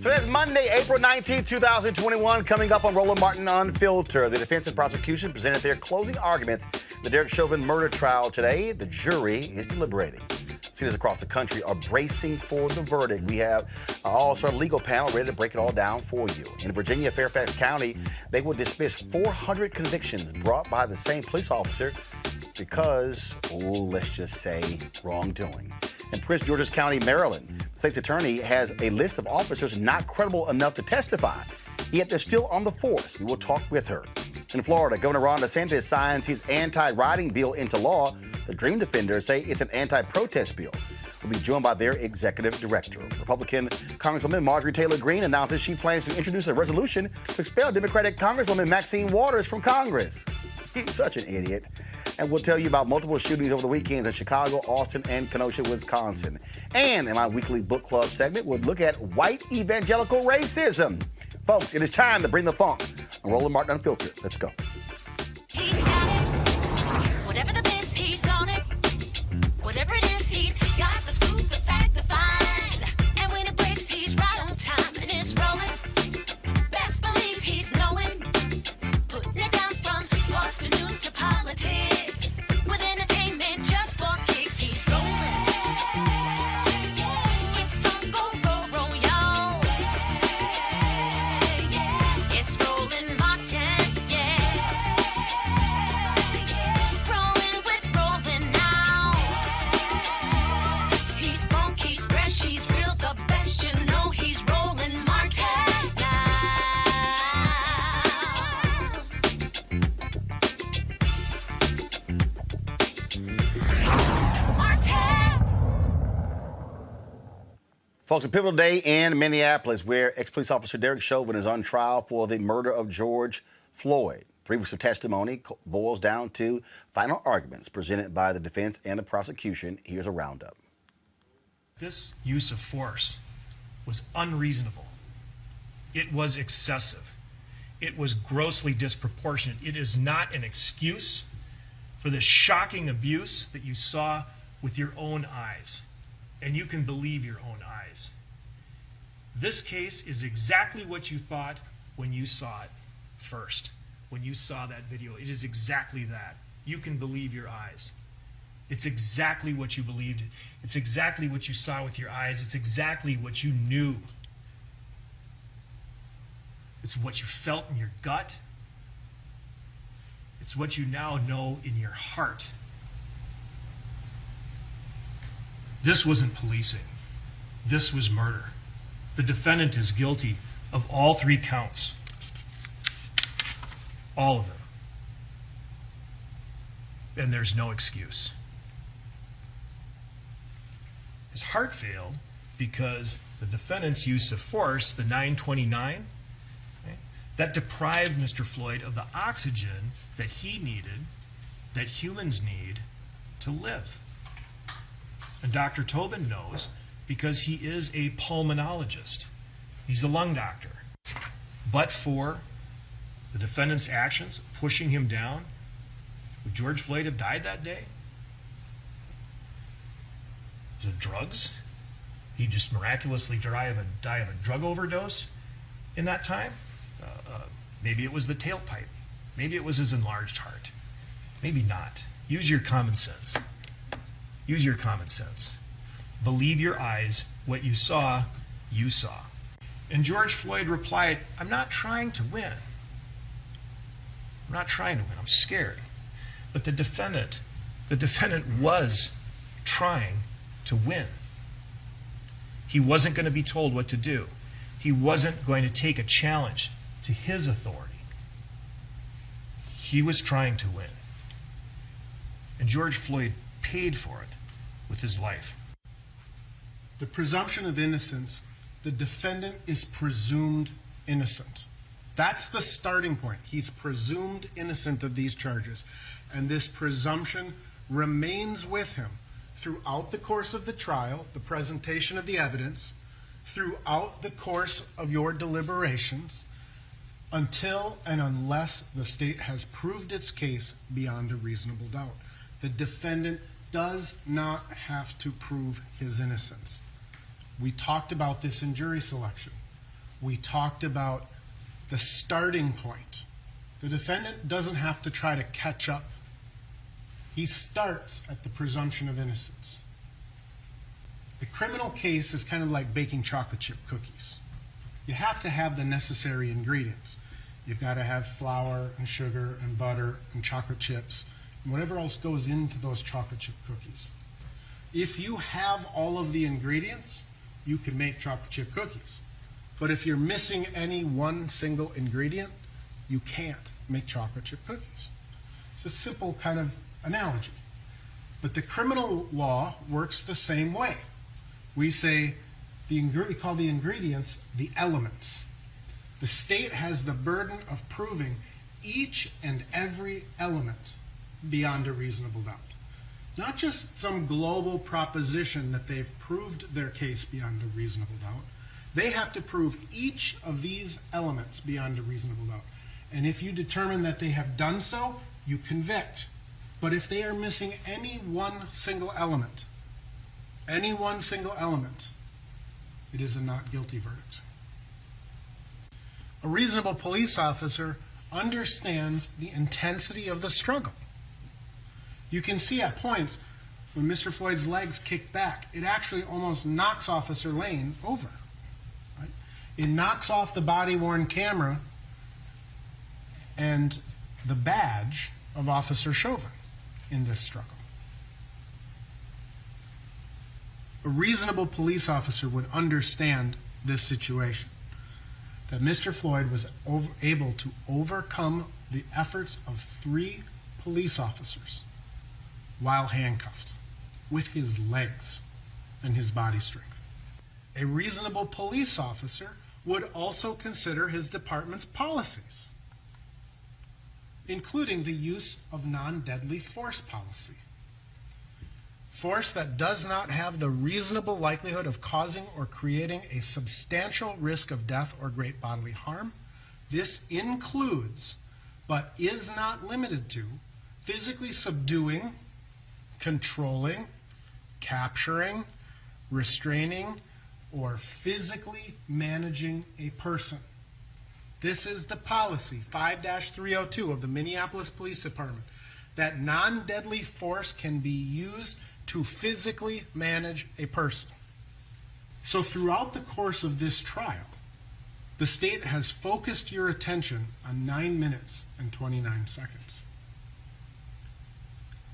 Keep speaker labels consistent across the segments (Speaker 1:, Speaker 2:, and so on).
Speaker 1: So that's Monday, April 19th, 2021, coming up on Roland Martin Unfiltered. The defense and prosecution presented their closing arguments in the Derek Chauvin murder trial today. The jury is deliberating. Cities across the country are bracing for the verdict. We have an all-star legal panel ready to break it all down for you. In Virginia, Fairfax County, they will dismiss 400 convictions brought by the same police officer because, let's just say, wrongdoing. In Prince George's County, Maryland, the state's attorney has a list of officers not credible enough to testify, yet they're still on the force. We will talk with her. In Florida, Governor Ron DeSantis signs his anti-rioting bill into law. The Dream Defenders say it's an anti-protest bill. We'll be joined by their executive director. Republican Congresswoman Marjorie Taylor Greene announces she plans to introduce a resolution to expel Democratic Congresswoman Maxine Waters from Congress. Such an idiot. And we'll tell you about multiple shootings over the weekends in Chicago, Austin, and Kenosha, Wisconsin. And in my weekly book club segment, we'll look at white evangelical racism. Folks, it is time to bring the funk. I'm Roland Martin Unfiltered. Let's go.
Speaker 2: He's got it. Whatever the biz, he's on it. Whatever it is, he's got the scoop, the fact, the find. And when it breaks, he's right on time and it's rolling. Best believe he's knowing. Putting it down from sports to news to politics. With entertainment just for kicks, he's rolling. It's on go, y'all. It's Roland Martin, rolling with Roland now. He's funk, he's fresh, he's real, the best, you know he's Roland Martin now. Martin!
Speaker 1: Folks, a pivotal day in Minneapolis where ex-police officer Derek Chauvin is on trial for the murder of George Floyd. 3 weeks of testimony boils down to final arguments presented by the defense and the prosecution. Here's a roundup.
Speaker 3: This use of force was unreasonable. It was excessive. It was grossly disproportionate. It is not an excuse for the shocking abuse that you saw with your own eyes. And you can believe your own eyes. This case is exactly what you thought when you saw it first. When you saw that video, it is exactly that. You can believe your eyes. It's exactly what you believed. It's exactly what you saw with your eyes. It's exactly what you knew. It's what you felt in your gut. It's what you now know in your heart. This wasn't policing. This was murder. The defendant is guilty of all 3 counts. All of them. And there's no excuse. His heart failed because the defendant's use of force, the 929, that deprived Mr. Floyd of the oxygen that he needed, that humans need to live. And Dr. Tobin knows because he is a pulmonologist. He's a lung doctor. But for the defendant's actions, pushing him down, would George Floyd have died that day? Was it drugs? He just miraculously die of a drug overdose in that time? Maybe it was the tailpipe. Maybe it was his enlarged heart. Maybe not. Use your common sense. Use your common sense. Believe your eyes. What you saw, you saw. And George Floyd replied, I'm not trying to win. I'm not trying to win. I'm scared. But the defendant was trying to win. He wasn't going to be told what to do. He wasn't going to take a challenge to his authority. He was trying to win. And George Floyd paid for it with his life.
Speaker 4: The presumption of innocence, the defendant is presumed innocent. That's the starting point. He's presumed innocent of these charges. And this presumption remains with him throughout the course of the trial, the presentation of the evidence, throughout the course of your deliberations, until and unless the state has proved its case beyond a reasonable doubt. The defendant does not have to prove his innocence. We talked about this in jury selection. We talked about the starting point. The defendant doesn't have to try to catch up. He starts at the presumption of innocence. The criminal case is kind of like baking chocolate chip cookies. You have to have the necessary ingredients. You've got to have flour and sugar and butter and chocolate chips and whatever else goes into those chocolate chip cookies. If you have all of the ingredients, you can make chocolate chip cookies. But if you're missing any one single ingredient, you can't make chocolate chip cookies. It's a simple kind of analogy. But the criminal law works the same way. We say, we call the ingredients the elements. The state has the burden of proving each and every element beyond a reasonable doubt. Not just some global proposition that they've proved their case beyond a reasonable doubt. They have to prove each of these elements beyond a reasonable doubt. And if you determine that they have done so, you convict. But if they are missing any one single element, it is a not guilty verdict. A reasonable police officer understands the intensity of the struggle. You can see at points when Mr. Floyd's legs kick back, it actually almost knocks Officer Lane over. Right? It knocks off the body-worn camera and the badge of Officer Chauvin in this struggle. A reasonable police officer would understand this situation, that Mr. Floyd was able to overcome the efforts of 3 police officers while handcuffed with his legs and his body strength. A reasonable police officer would also consider his department's policies, including the use of non-deadly force policy. Force that does not have the reasonable likelihood of causing or creating a substantial risk of death or great bodily harm. This includes, but is not limited to, physically subduing, controlling, capturing, restraining, or physically managing a person. This is the policy, 5-302 of the Minneapolis Police Department, that non-deadly force can be used to physically manage a person. So throughout the course of this trial, the state has focused your attention on 9 minutes and 29 seconds.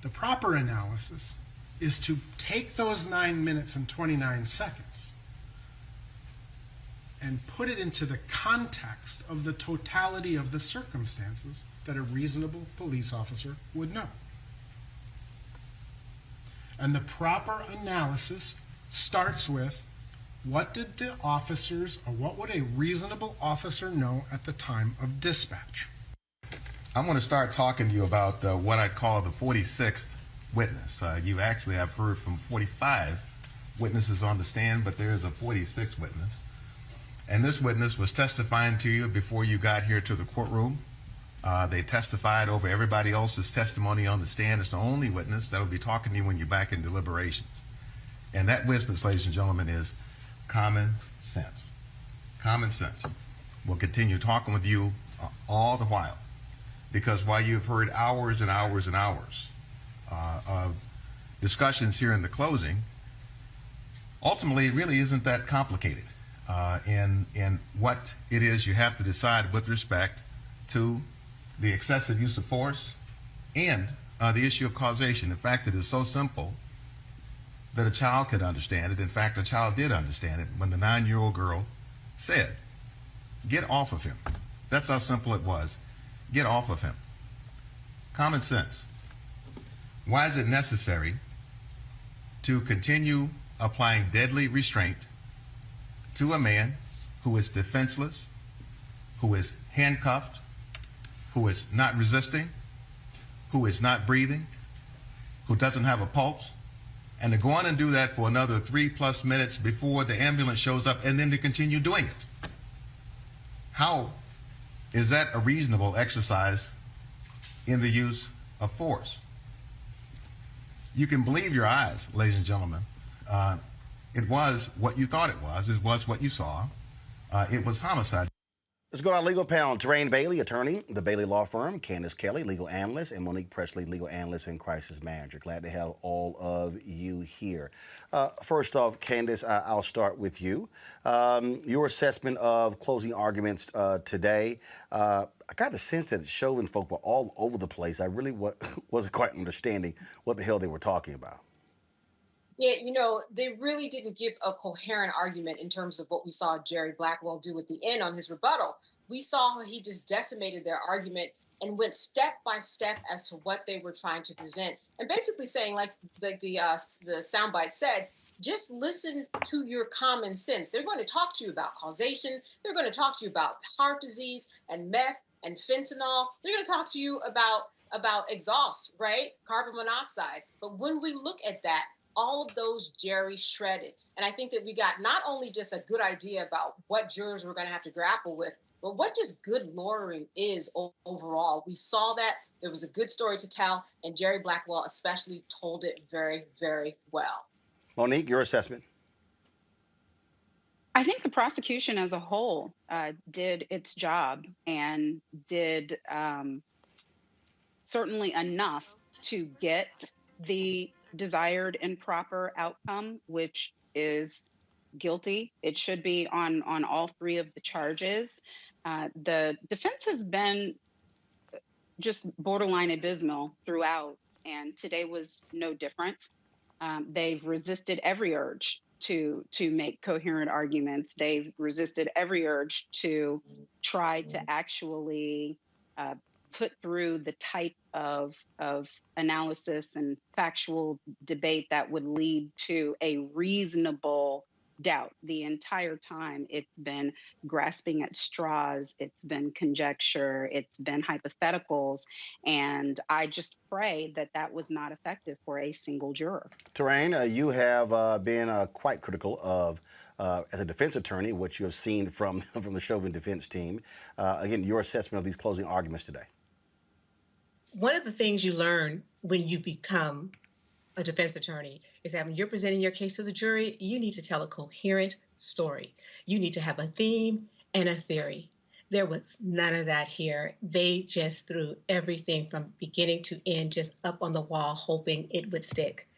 Speaker 4: The proper analysis is to take those 9 minutes and 29 seconds and put it into the context of the totality of the circumstances that a reasonable police officer would know. And the proper analysis starts with, what did the officers, or what would a reasonable officer know at the time of dispatch?
Speaker 5: I'm going to start talking to you about what I call the 46th witness. You actually have heard from 45 witnesses on the stand, but there is a 46th witness. And this witness was testifying to you before you got here to the courtroom. They testified over everybody else's testimony on the stand. It's the only witness that will be talking to you when you're back in deliberation. And that witness, ladies and gentlemen, is common sense. Common sense. We'll continue talking with you all the while, because while you've heard hours and hours and hours of discussions here in the closing, ultimately it really isn't that complicated in what it is you have to decide with respect to the excessive use of force and the issue of causation. In fact, it is so simple that a child could understand it. In fact, a child did understand it when the 9-year-old girl said, "Get off of him." That's how simple it was. Get off of him. Common sense. Why is it necessary to continue applying deadly restraint to a man who is defenseless, who is handcuffed, who is not resisting, who is not breathing, who doesn't have a pulse, and to go on and do that for another 3+ minutes before the ambulance shows up, and then to continue doing it? How is that a reasonable exercise in the use of force? You can believe your eyes, ladies and gentlemen. It was what you thought it was. It was what you saw. It was homicide.
Speaker 1: Let's go to our legal panel. Terrain Bailey, attorney, the Bailey Law Firm, Candace Kelly, legal analyst, and Monique Presley, legal analyst and crisis manager. Glad to have all of you here. First off, Candace, I'll start with you. Your assessment of closing arguments today. I got the sense that Chauvin folk were all over the place. I really wasn't quite understanding what the hell they were talking about.
Speaker 6: Yeah, they really didn't give a coherent argument in terms of what we saw Jerry Blackwell do at the end on his rebuttal. We saw how he just decimated their argument and went step by step as to what they were trying to present, and basically saying, like the soundbite said, just listen to your common sense. They're going to talk to you about causation. They're going to talk to you about heart disease and meth and fentanyl. They're going to talk to you about exhaust, right? Carbon monoxide. But when we look at that, all of those Jerry shredded. And I think that we got not only just a good idea about what jurors we're going to have to grapple with, but what just good lawyering is overall. We saw that. There was a good story to tell, and Jerry Blackwell especially told it very, very well.
Speaker 1: Monique, your assessment?
Speaker 7: I think the prosecution as a whole did its job and did certainly enough to get the desired and proper outcome, which is guilty. It should be on all three of the charges. The defense has been just borderline abysmal throughout, and today was no different. They've resisted every urge to make coherent arguments. They've resisted every urge to try to actually put through the type of analysis and factual debate that would lead to a reasonable doubt. The entire time it's been grasping at straws, it's been conjecture, it's been hypotheticals, and I just pray that that was not effective for a single juror.
Speaker 1: Terrain, you have been quite critical of, as a defense attorney, what you have seen from the Chauvin defense team. Again, your assessment of these closing arguments today.
Speaker 8: One of the things you learn when you become a defense attorney is that when you're presenting your case to the jury, you need to tell a coherent story. You need to have a theme and a theory. There was none of that here. They just threw everything from beginning to end just up on the wall, hoping it would stick.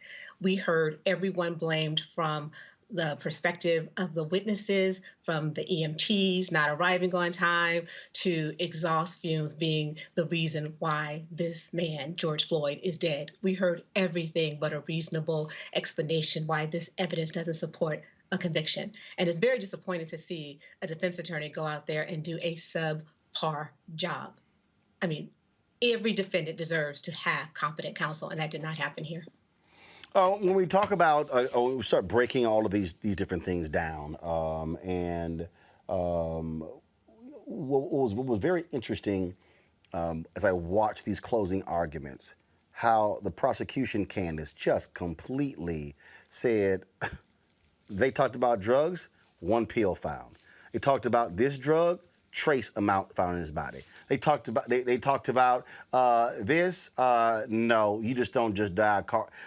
Speaker 8: We heard everyone blamed from the perspective of the witnesses, from the EMTs not arriving on time to exhaust fumes being the reason why this man, George Floyd, is dead. We heard everything but a reasonable explanation why this evidence doesn't support a conviction. And it's very disappointing to see a defense attorney go out there and do a subpar job. I mean, every defendant deserves to have competent counsel, and that did not happen here.
Speaker 1: When we talk about, we start breaking all of these different things down, what was very interesting as I watched these closing arguments, how the prosecution, Candace, just completely said, they talked about drugs, 1 pill found. They talked about this drug, trace amount found in his body. They talked about this. No, you just don't just die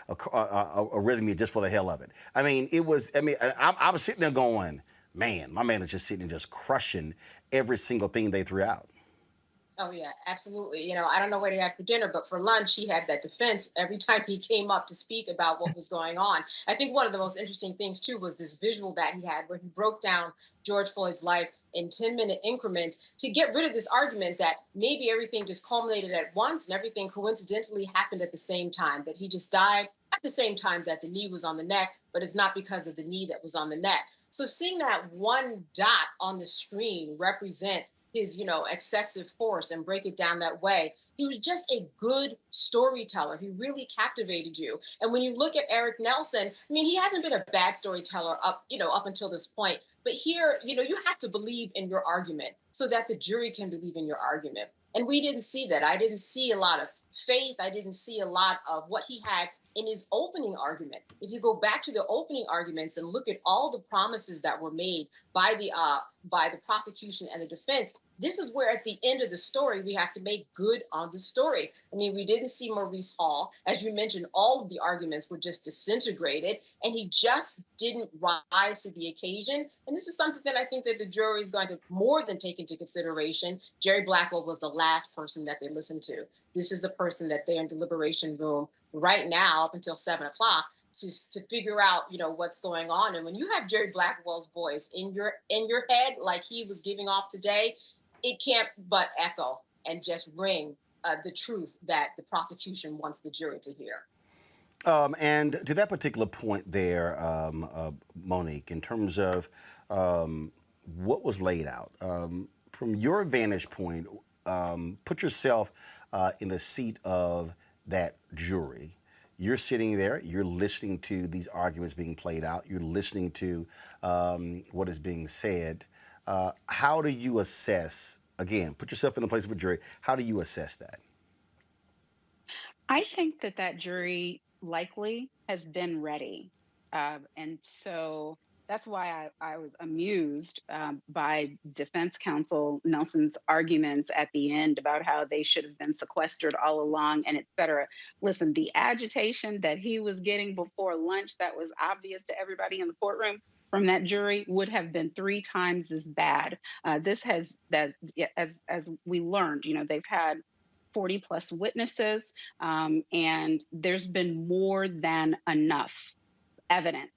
Speaker 1: arrhythmia just for the hell of it. I mean, it was. I mean, I was sitting there going, man, my man is just sitting and just crushing every single thing they threw out.
Speaker 6: Oh, yeah, absolutely. You know, I don't know what he had for dinner, but for lunch, he had that defense every time he came up to speak about what was going on. I think one of the most interesting things, too, was this visual that he had where he broke down George Floyd's life in 10-minute increments to get rid of this argument that maybe everything just culminated at once and everything coincidentally happened at the same time, that he just died at the same time that the knee was on the neck, but it's not because of the knee that was on the neck. So seeing that one dot on the screen represent his, excessive force and break it down that way. He was just a good storyteller. He really captivated you. And when you look at Eric Nelson, I mean, he hasn't been a bad storyteller up until this point. But here, you have to believe in your argument so that the jury can believe in your argument. And we didn't see that. I didn't see a lot of faith. I didn't see a lot of what he had in his opening argument. If you go back to the opening arguments and look at all the promises that were made by the prosecution and the defense, this is where at the end of the story, we have to make good on the story. I mean, we didn't see Maurice Hall. As you mentioned, all of the arguments were just disintegrated, and he just didn't rise to the occasion. And this is something that I think that the jury is going to more than take into consideration. Jerry Blackwell was the last person that they listened to. This is the person that they're in deliberation room right now up until 7 o'clock to figure out, what's going on. And when you have Jerry Blackwell's voice in your head, like he was giving off today, it can't but echo and just ring the truth that the prosecution wants the jury to hear.
Speaker 1: And to that particular point there, Monique, in terms of what was laid out, from your vantage point, put yourself in the seat of that jury. You're sitting there, you're listening to these arguments being played out, you're listening to what is being said. How do you assess again, put yourself in the place of a jury. How do you assess that?
Speaker 7: I think that jury likely has been ready. And so that's why I was amused by defense counsel Nelson's arguments at the end about how they should have been sequestered all along and et cetera. Listen, the agitation that he was getting before lunch that was obvious to everybody in the courtroom from that jury would have been 3 times as bad. This has, as we learned, they've had 40 plus witnesses, and there's been more than enough evidence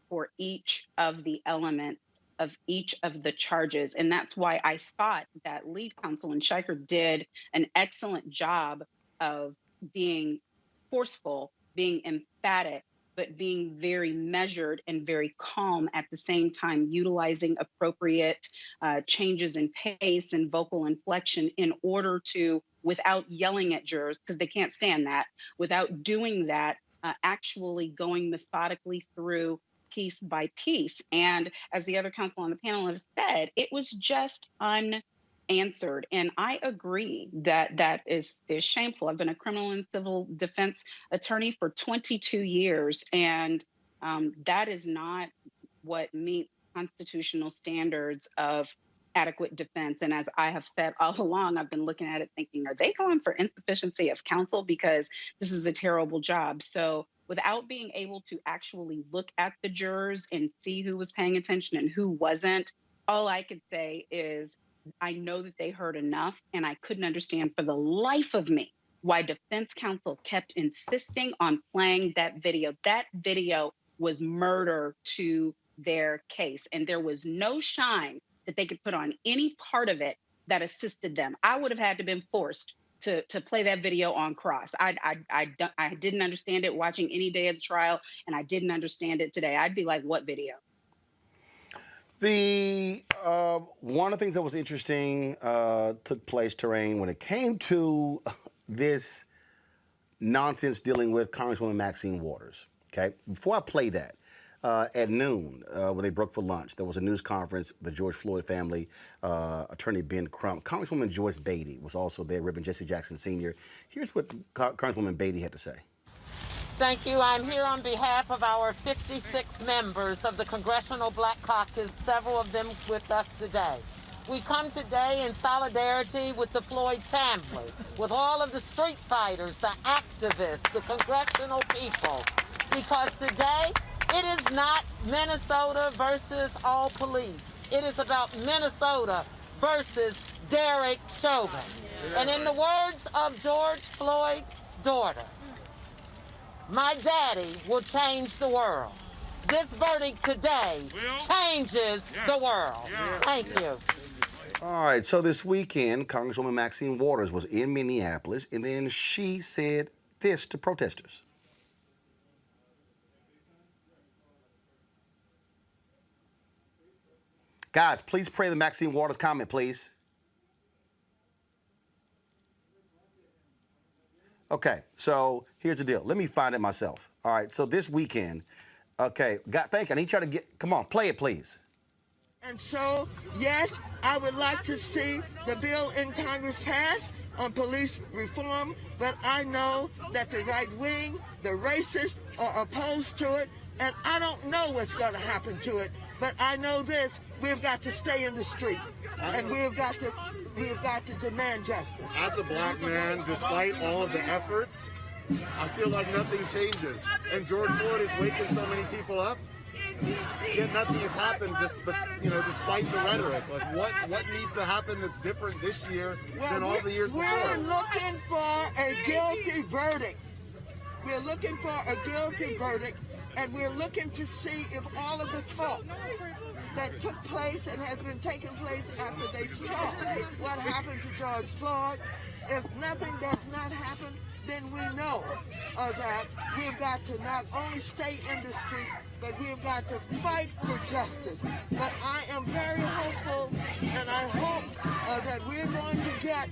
Speaker 7: for each of the elements of each of the charges. And that's why I thought that lead counsel and Scheicher did an excellent job of being forceful, being emphatic, but being very measured and very calm at the same time, utilizing appropriate changes in pace and vocal inflection in order to, without yelling at jurors, because they can't stand that, without doing that, actually going methodically through piece by piece. And as the other counsel on the panel have said, it was just unanswered. And I agree that is shameful. I've been a criminal and civil defense attorney for 22 years, and that is not what meets constitutional standards of adequate defense. And as I have said all along, I've been looking at it thinking, are they going for insufficiency of counsel? Because this is a terrible job. So without being able to actually look at the jurors and see who was paying attention and who wasn't, all I could say is I know that they heard enough, and I couldn't understand for the life of me why defense counsel kept insisting on playing that video. That video was murder to their case, and there was no shine that they could put on any part of it that assisted them. I would have had to been forced to play that video on cross. I didn't understand it watching any day of the trial, and I didn't understand it today. I'd be like, what video?
Speaker 1: The one of the things that was interesting took place, Terrain, when it came to this nonsense dealing with Congresswoman Maxine Waters. Okay, before I play that, at noon, when they broke for lunch, there was a news conference. The George Floyd family, attorney Ben Crump, Congresswoman Joyce Beatty was also there. Reverend Jesse Jackson Sr. Here's what Congresswoman Beatty had to say.
Speaker 9: Thank you. I'm here on behalf of our 56 members of the Congressional Black Caucus, several of them with us today. We come today in solidarity with the Floyd family, with all of the street fighters, the activists, the congressional people, because today it is not Minnesota versus all police. It is about Minnesota versus Derek Chauvin. And in the words of George Floyd's daughter, my daddy will change the world. This verdict today changes the world. Thank you.
Speaker 1: All right, so this weekend, Congresswoman Maxine Waters was in Minneapolis, and then she said this to protesters. Guys, please pray the Maxine Waters comment, please. Okay, so here's the deal. Let me find it myself. All right, so this weekend, okay, thank you. I need y'all to come on, play it, please.
Speaker 10: And so, yes, I would like to see the bill in Congress pass on police reform, but I know that the right wing, the racists, are opposed to it, and I don't know what's going to happen to it, but I know this, we've got to stay in the street, and we've got to demand justice.
Speaker 11: As a black man, despite all of the efforts, I feel like nothing changes. And George Floyd is waking so many people up, yet nothing has happened, despite the rhetoric. Like, what needs to happen that's different this year than all the years before?
Speaker 10: We're looking for a guilty verdict. We're looking for a guilty verdict, and we're looking to see if all of the talk that took place and has been taking place after they saw what happened to George Floyd, if nothing does not happen, then we know that we've got to not only stay in the street, but we've got to fight for justice. But I am very hopeful, and I hope that we're going to get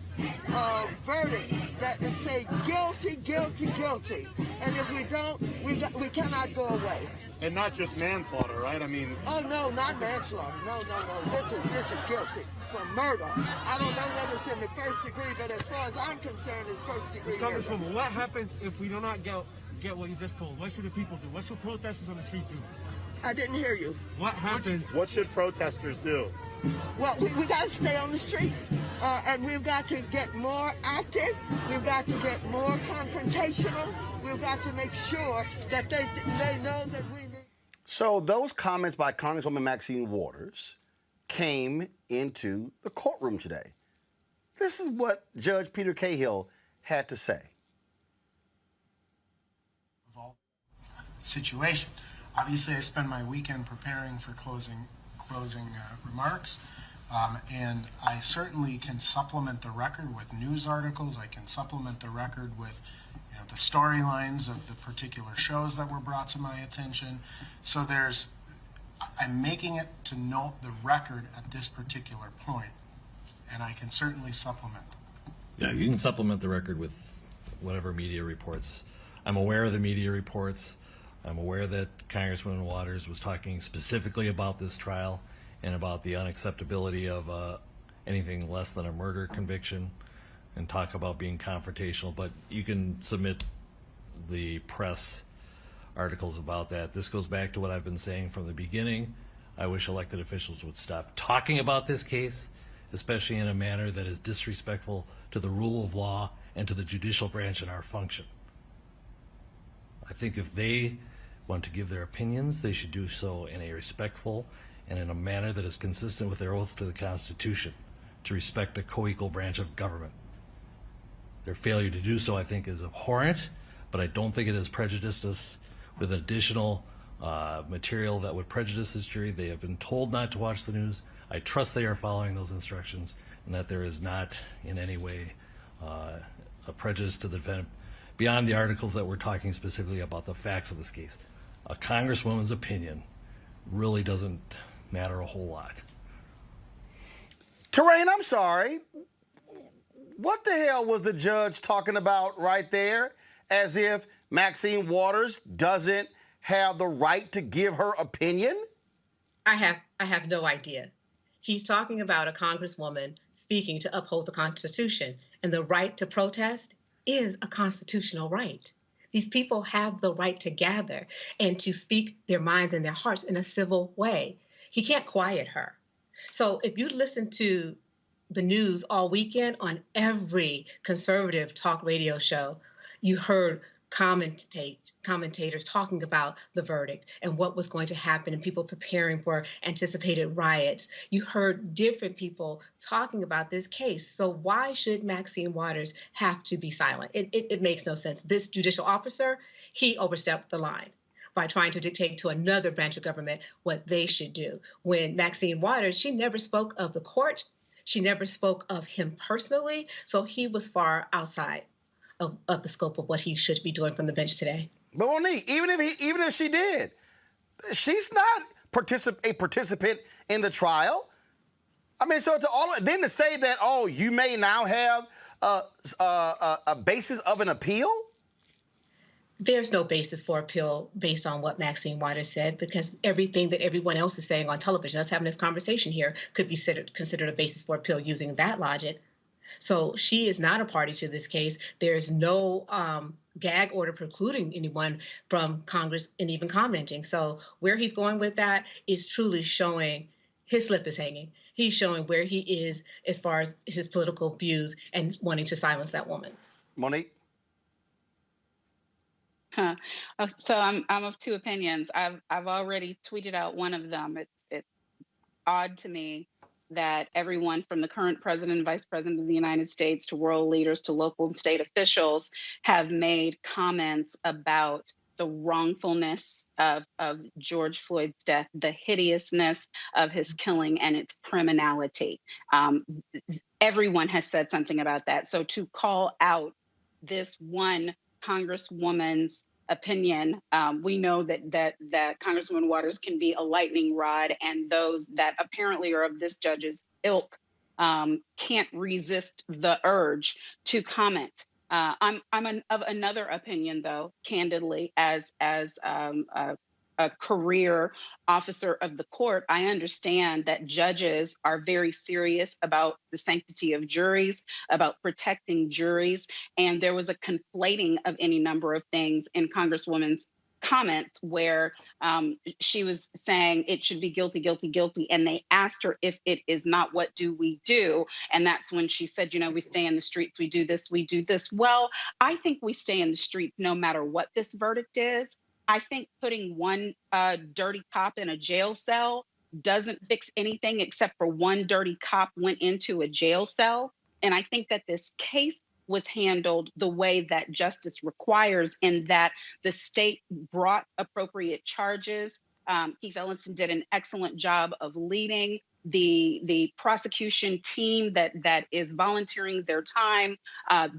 Speaker 10: a verdict that will say guilty, guilty, guilty. And if we don't, we cannot go away.
Speaker 11: And not just manslaughter, right? I mean...
Speaker 10: Oh, no, not manslaughter. No. This is guilty. for murder. I don't know whether it's in the first degree, but as far as I'm concerned, it's first degree murder.
Speaker 12: Congresswoman, what happens if we do not get what you just told? What should the people do? What should protesters on the street do?
Speaker 10: I didn't hear you.
Speaker 12: What happens?
Speaker 11: What should protesters do?
Speaker 10: Well, we got to stay on the street, and we've got to get more active. We've got to get more confrontational. We've got to make sure that they know that we need.
Speaker 1: So those comments by Congresswoman Maxine Waters came into the courtroom today. This is what Judge Peter Cahill had to say.
Speaker 4: Situation. Obviously, I spend my weekend preparing for closing remarks, and I certainly can supplement the record with news articles. I can supplement the record with the storylines of the particular shows that were brought to my attention. So I'm making it to note the record at this particular point, and I can certainly supplement.
Speaker 13: Yeah, you can supplement the record with whatever media reports. I'm aware of the media reports. I'm aware that Congresswoman Waters was talking specifically about this trial and about the unacceptability of anything less than a murder conviction, and talk about being confrontational, but you can submit the press articles about that. This goes back to what I've been saying from the beginning. I wish elected officials would stop talking about this case, especially in a manner that is disrespectful to the rule of law and to the judicial branch and our function. I think if they want to give their opinions, they should do so in a respectful and in a manner that is consistent with their oath to the Constitution, to respect a co-equal branch of government. Their failure to do so, I think, is abhorrent, but I don't think it has prejudiced us with additional material that would prejudice this jury. They have been told not to watch the news. I trust they are following those instructions, and that there is not in any way a prejudice to the defendant beyond the articles that we're talking specifically about the facts of this case. A congresswoman's opinion really doesn't matter a whole lot.
Speaker 1: Terrain, I'm sorry. What the hell was the judge talking about right there? As if Maxine Waters doesn't have the right to give her opinion?
Speaker 8: I have no idea. He's talking about a congresswoman speaking to uphold the Constitution, and the right to protest is a constitutional right. These people have the right to gather and to speak their minds and their hearts in a civil way. He can't quiet her. So if you listen to the news all weekend on every conservative talk radio show, you heard commentators talking about the verdict and what was going to happen and people preparing for anticipated riots. You heard different people talking about this case. So why should Maxine Waters have to be silent? It makes no sense. This judicial officer, he overstepped the line by trying to dictate to another branch of government what they should do. When Maxine Waters, she never spoke of the court. She never spoke of him personally. So he was far outside of the scope of what he should be doing from the bench today.
Speaker 1: But Monique, even if she did, she's not a participant in the trial. I mean, so then to say that, oh, you may now have a basis of an appeal?
Speaker 8: There's no basis for appeal based on what Maxine Waters said, because everything that everyone else is saying on television, us having this conversation here, could be considered a basis for appeal using that logic. So she is not a party to this case. There is no gag order precluding anyone from Congress and even commenting. So where he's going with that is truly showing his slip is hanging. He's showing where he is as far as his political views and wanting to silence that woman.
Speaker 1: Monique?
Speaker 7: So I'm of two opinions. I've already tweeted out one of them. It's odd to me that everyone from the current president and vice president of the United States to world leaders to local and state officials have made comments about the wrongfulness of George Floyd's death, the hideousness of his killing and its criminality. Everyone has said something about that. So to call out this one congresswoman's opinion, we know that Congresswoman Waters can be a lightning rod, and those that apparently are of this judge's ilk can't resist the urge to comment. I'm of another opinion, though, candidly, as a career officer of the court, I understand that judges are very serious about the sanctity of juries, about protecting juries. And there was a conflating of any number of things in Congresswoman's comments where she was saying it should be guilty, guilty, guilty. And they asked her, if it is not, what do we do? And that's when she said, you know, we stay in the streets, we do this, we do this. Well, I think we stay in the streets no matter what this verdict is. I think putting one dirty cop in a jail cell doesn't fix anything except for one dirty cop went into a jail cell. And I think that this case was handled the way that justice requires, in that the state brought appropriate charges. Keith Ellison did an excellent job of leading the prosecution team that is volunteering their time.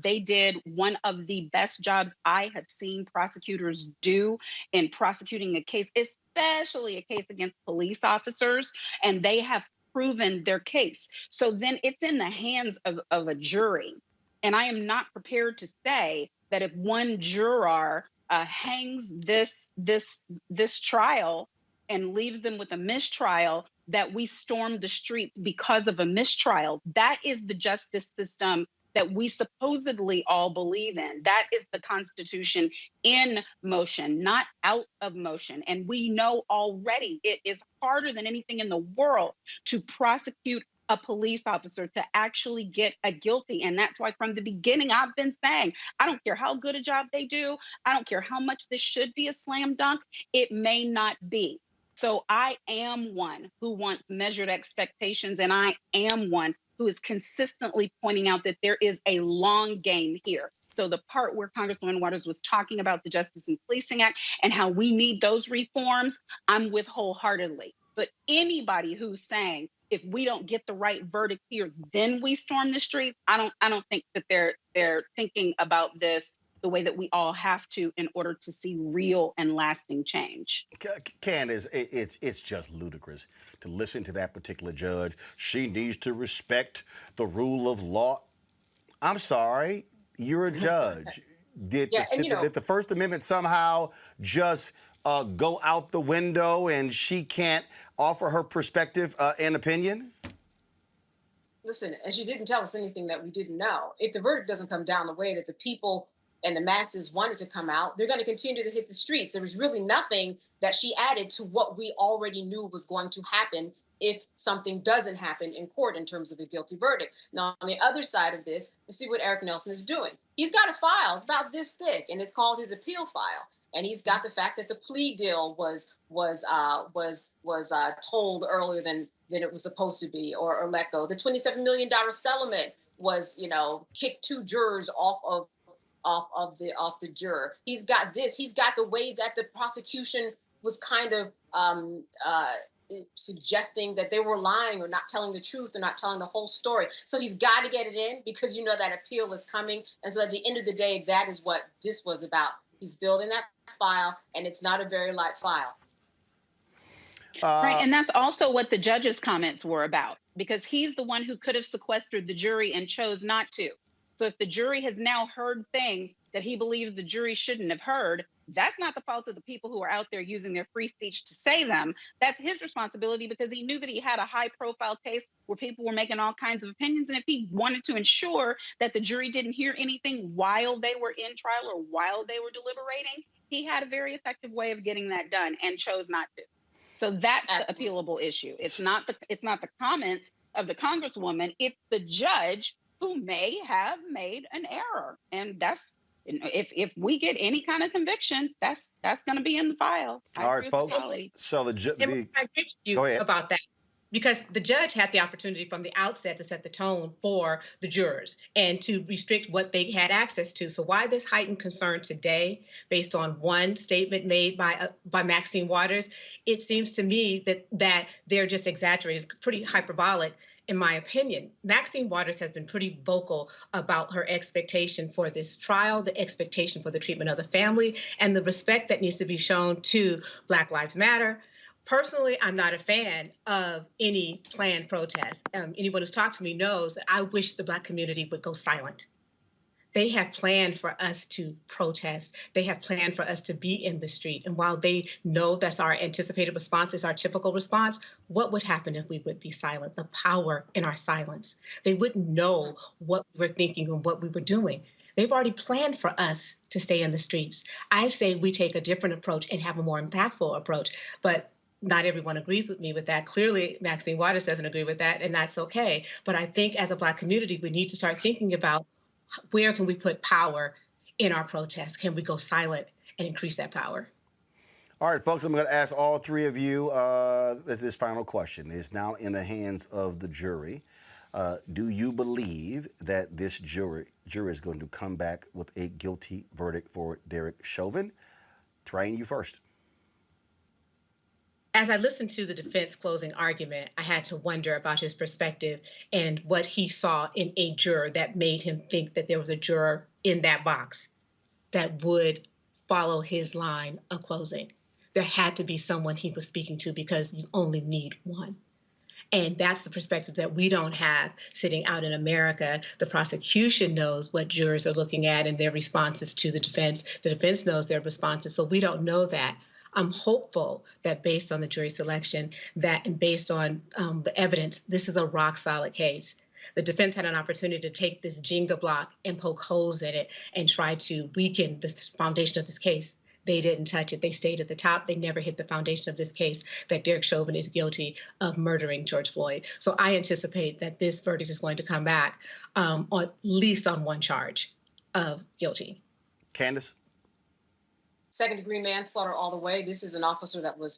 Speaker 7: They did one of the best jobs I have seen prosecutors do in prosecuting a case, especially a case against police officers, and they have proven their case. So then it's in the hands of a jury. And I am not prepared to say that if one juror hangs this trial and leaves them with a mistrial, that we storm the streets because of a mistrial. That is the justice system that we supposedly all believe in. That is the Constitution in motion, not out of motion. And we know already it is harder than anything in the world to prosecute a police officer, to actually get a guilty. And that's why from the beginning, I've been saying, I don't care how good a job they do. I don't care how much this should be a slam dunk. It may not be. So I am one who wants measured expectations, and I am one who is consistently pointing out that there is a long game here. So the part where Congresswoman Waters was talking about the Justice and Policing Act and how we need those reforms, I'm with wholeheartedly. But anybody who's saying, if we don't get the right verdict here, then we storm the streets, I don't think that they're thinking about this the way that we all have to in order to see real and lasting change.
Speaker 1: Candace, it's just ludicrous to listen to that particular judge. She needs to respect the rule of law. I'm sorry, you're a judge. Did the First Amendment somehow just go out the window and she can't offer her perspective and opinion?
Speaker 6: Listen, and she didn't tell us anything that we didn't know. If the verdict doesn't come down the way that the people and the masses wanted to come out, they're going to continue to hit the streets. There was really nothing that she added to what we already knew was going to happen if something doesn't happen in court in terms of a guilty verdict. Now, on the other side of this, let's see what Eric Nelson is doing. He's got a file. It's about this thick, and it's called his appeal file. And he's got the fact that the plea deal was told earlier than it was supposed to be, or let go. The $27 million settlement was, kicked 2 jurors off the juror. He's got this. He's got the way that the prosecution was kind of suggesting that they were lying or not telling the truth or not telling the whole story. So he's got to get it in because that appeal is coming. And so at the end of the day, that is what this was about. He's building that file, and it's not a very light file.
Speaker 7: Right, and that's also what the judge's comments were about, because he's the one who could have sequestered the jury and chose not to. So if the jury has now heard things that he believes the jury shouldn't have heard, that's not the fault of the people who are out there using their free speech to say them. That's his responsibility, because he knew that he had a high-profile case where people were making all kinds of opinions. And if he wanted to ensure that the jury didn't hear anything while they were in trial or while they were deliberating, he had a very effective way of getting that done and chose not to. So that's Absolutely. The appealable issue. It's not the comments of the Congresswoman. It's the judge who may have made an error. And that's, if we get any kind of conviction, that's going to be in the file.
Speaker 1: All right, folks. So
Speaker 8: I agree with you about that, because the judge had the opportunity from the outset to set the tone for the jurors and to restrict what they had access to. So why this heightened concern today, based on one statement made by Maxine Waters? It seems to me that they're just exaggerating. It's pretty hyperbolic, in my opinion. Maxine Waters has been pretty vocal about her expectation for this trial, the expectation for the treatment of the family, and the respect that needs to be shown to Black Lives Matter. Personally, I'm not a fan of any planned protest. Anyone who's talked to me knows that I wish the Black community would go silent. They have planned for us to protest. They have planned for us to be in the street. And while they know that's our anticipated response, is our typical response, what would happen if we would be silent? The power in our silence. They wouldn't know what we were thinking and what we were doing. They've already planned for us to stay in the streets. I say we take a different approach and have a more impactful approach, but not everyone agrees with me with that. Clearly, Maxine Waters doesn't agree with that, and that's okay. But I think as a Black community, we need to start thinking about where can we put power in our protests? Can we go silent and increase that power?
Speaker 1: All right, folks, I'm going to ask all three of you this final question. It's now in the hands of the jury. Do you believe that this jury is going to come back with a guilty verdict for Derek Chauvin? Train, you first.
Speaker 8: As I listened to the defense closing argument, I had to wonder about his perspective and what he saw in a juror that made him think that there was a juror in that box that would follow his line of closing. There had to be someone he was speaking to because you only need one. And that's the perspective that we don't have sitting out in America. The prosecution knows what jurors are looking at and their responses to the defense. The defense knows their responses, so we don't know that. I'm hopeful that based on the jury selection, that and based on the evidence, this is a rock solid case. The defense had an opportunity to take this Jenga block and poke holes in it and try to weaken the foundation of this case. They didn't touch it. They stayed at the top. They never hit the foundation of this case that Derek Chauvin is guilty of murdering George Floyd. So I anticipate that this verdict is going to come back on at least on one charge of guilty.
Speaker 1: Candace?
Speaker 6: Second-degree manslaughter all the way. This is an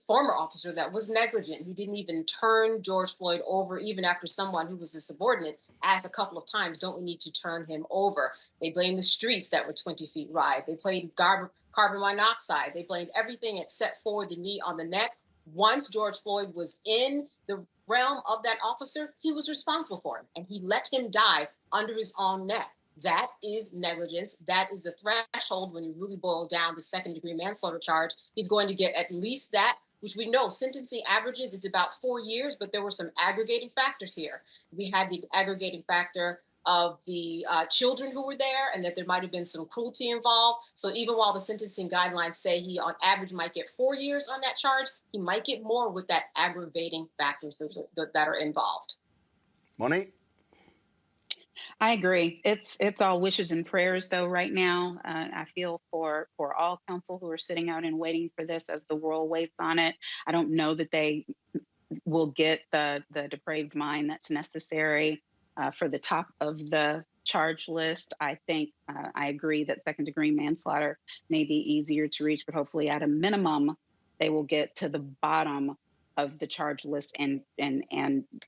Speaker 6: former officer that was negligent. He didn't even turn George Floyd over, even after someone who was a subordinate asked a couple of times, don't we need to turn him over? They blamed the streets that were 20 feet wide. They blamed carbon monoxide. They blamed everything except for the knee on the neck. Once George Floyd was in the realm of that officer, he was responsible for him, and he let him die under his own neck. That is negligence. That is the threshold when you really boil down the second-degree manslaughter charge. He's going to get at least that, which we know sentencing averages, it's about 4 years, but there were some aggregating factors here. We had the aggregating factor of the children who were there and that there might have been some cruelty involved. So even while the sentencing guidelines say he on average might get 4 years on that charge, he might get more with that aggravating factors that are involved.
Speaker 1: Monique?
Speaker 7: I agree. It's all wishes and prayers, though, right now. I feel for all counsel who are sitting out and waiting for this as the world waits on it. I don't know that they will get the depraved mind that's necessary for the top of the charge list. I think I agree that second-degree manslaughter may be easier to reach, but hopefully at a minimum, they will get to the bottom of the charge list and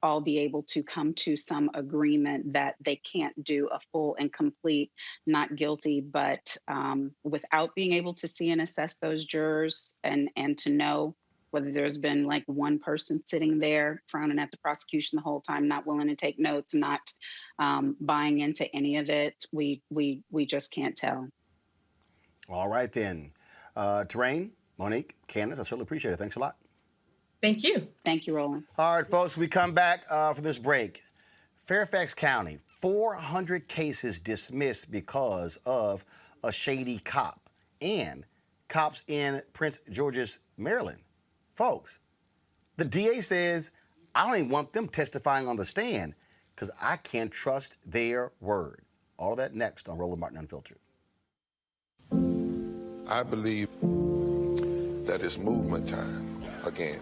Speaker 7: all be able to come to some agreement that they can't do a full and complete not guilty, but without being able to see and assess those jurors and to know whether there's been like one person sitting there frowning at the prosecution the whole time, not willing to take notes, not buying into any of it. We just can't tell.
Speaker 1: All right, then. Terrain, Monique, Candace, I certainly appreciate it. Thanks a lot.
Speaker 8: Thank you.
Speaker 7: Thank you, Roland.
Speaker 1: All right, folks, we come back for this break. Fairfax County, 400 cases dismissed because of a shady cop and cops in Prince George's, Maryland. Folks, the DA says, I don't even want them testifying on the stand because I can't trust their word. All that next on Roland Martin Unfiltered.
Speaker 14: I believe that it's movement time again.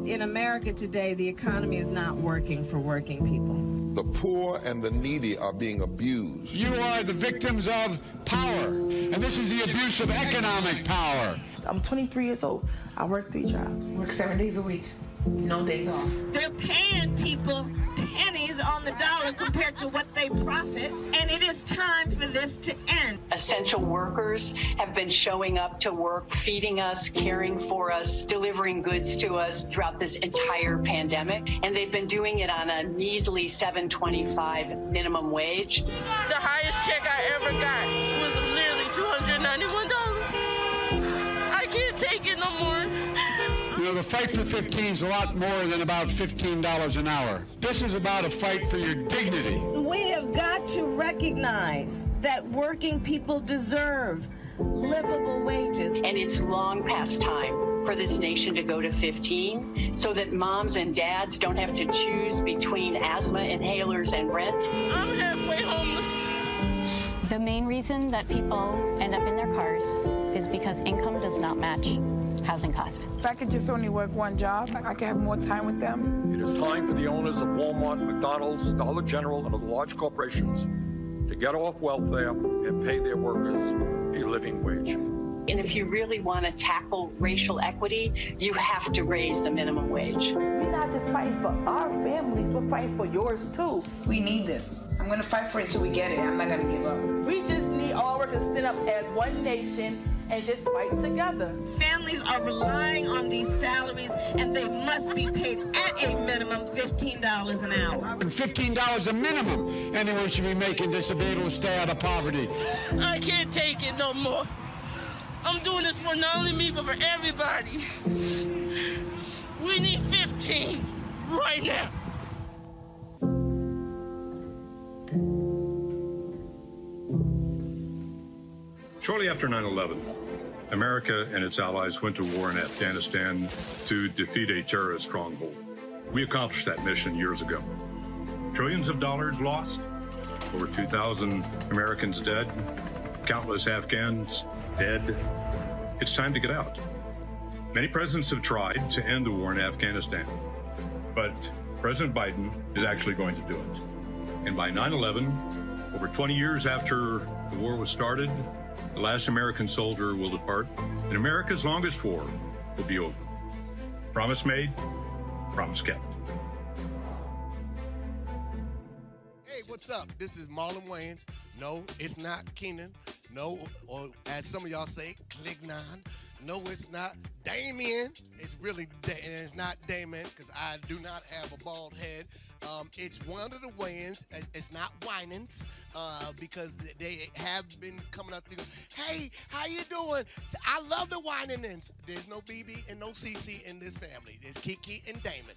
Speaker 15: In America today, the economy is not working for working people.
Speaker 14: The poor and the needy are being abused.
Speaker 16: You are the victims of power, and this is the abuse of economic power.
Speaker 17: I'm 23 years old. I work 3 jobs.
Speaker 18: Work 7 days a week. No days off.
Speaker 19: They're paying people pennies on the dollar compared to what they profit, and it is time for this to end.
Speaker 20: Essential workers have been showing up to work, feeding us, caring for us, delivering goods to us throughout this entire pandemic, and they've been doing it on a measly $7.25 minimum wage.
Speaker 17: The highest check I ever got was nearly $291. I can't take it no more.
Speaker 16: You know, the fight for 15 is a lot more than about $15 an hour. This is about a fight for your dignity.
Speaker 19: We have have got to recognize that working people deserve livable wages.
Speaker 20: And it's long past time for this nation to go to 15 so that moms and dads don't have to choose between asthma inhalers and rent.
Speaker 17: I'm halfway homeless.
Speaker 21: The main reason that people end up in their cars is because income does not match housing cost.
Speaker 22: If I could just only work one job, I could have more time with them.
Speaker 23: It is time for the owners of Walmart, McDonald's, Dollar General, and other large corporations to get off welfare and pay their workers a living wage.
Speaker 20: And if you really want to tackle racial equity, you have to raise the minimum wage.
Speaker 24: We're not just fighting for our families, we're fighting for yours too.
Speaker 18: We need this. I'm going to fight for it until we get it. I'm not going to give up.
Speaker 24: We just need all workers to stand up as one nation and just fight together.
Speaker 19: Families are relying on these salaries, and they must be paid at a minimum $15 an hour.
Speaker 16: $15 a minimum. Anyone should be making this to be able to stay out of poverty.
Speaker 17: I can't take it no more. I'm doing this for not only me, but for everybody. We need 15 right now.
Speaker 25: Shortly after 9/11, America and its allies went to war in Afghanistan to defeat a terrorist stronghold. We accomplished that mission years ago. Trillions of dollars lost, over 2,000 Americans dead, countless Afghans dead. It's time to get out. Many presidents have tried to end the war in Afghanistan, but President Biden is actually going to do it. And by 9/11, over 20 years after the war was started, the last American soldier will depart, and America's longest war will be over. Promise made, promise kept.
Speaker 26: Hey, what's up? This is Marlon Wayans. No, it's not Keenan. No, or as some of y'all say, Clignon. No, it's not Damien. It's really, it's not Damon, because I do not have a bald head. It's one of the Wayans. It's not Winans, because they have been coming up to go, hey, how you doing? I love the Winans. There's no BB and no CC in this family. There's Kiki and Damon.